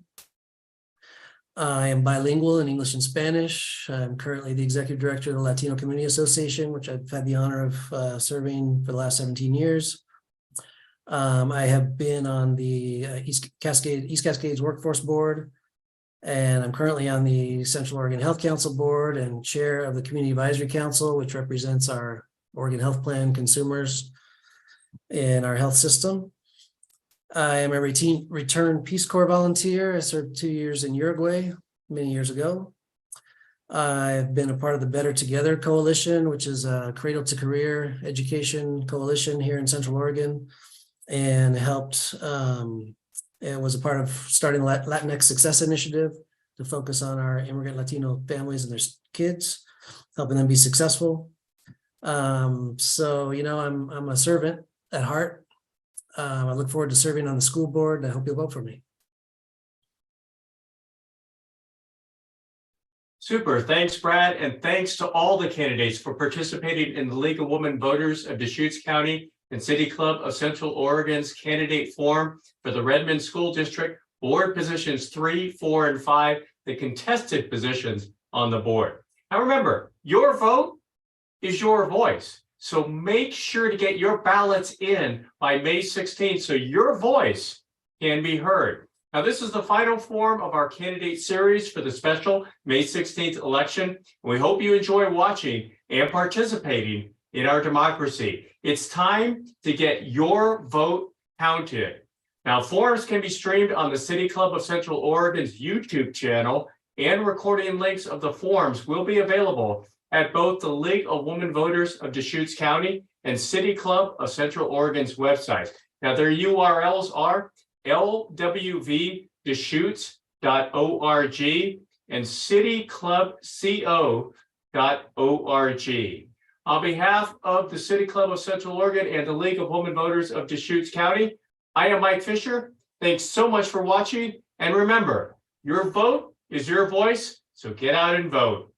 I am bilingual in English and Spanish. I'm currently the executive director of the Latino Community Association, which I've had the honor of serving for the last 17 years. I have been on the East Cascades Workforce Board And I'm currently on the Central Oregon Health Council Board and Chair of the Community Advisory Council, which represents our Oregon Health Plan consumers in our health system. I am a return Peace Corps volunteer. I served 2 years in Uruguay many years ago. I've been a part of the Better Together Coalition, which is a cradle to career education coalition here in Central Oregon, and helped and was a part of starting Latinx Success Initiative to focus on our immigrant Latino families and their kids, helping them be successful. So, you know, I'm a servant at heart. I look forward to serving on the school board. I hope you'll vote for me.
Super. Thanks, Brad. And thanks to all the candidates for participating in the League of Women Voters of Deschutes County and City Club of Central Oregon's candidate forum for the Redmond School District Board Positions 3, 4, and 5, the contested positions on the board. Now remember, your vote is your voice. So make sure to get your ballots in by May 16th so your voice can be heard. Now, this is the final form of our candidate series for the special May 16th election. We hope you enjoy watching and participating in our democracy. It's time to get your vote counted. Now, forums can be streamed on the City Club of Central Oregon's YouTube channel, and recording links of the forums will be available at both the League of Women Voters of Deschutes County and City Club of Central Oregon's websites. Now, their URLs are lwvdeschutes.org and cityclubco.org. On behalf of the City Club of Central Oregon and the League of Women Voters of Deschutes County, I am Mike Ficher. Thanks so much for watching. And remember, your vote is your voice, so get out and vote.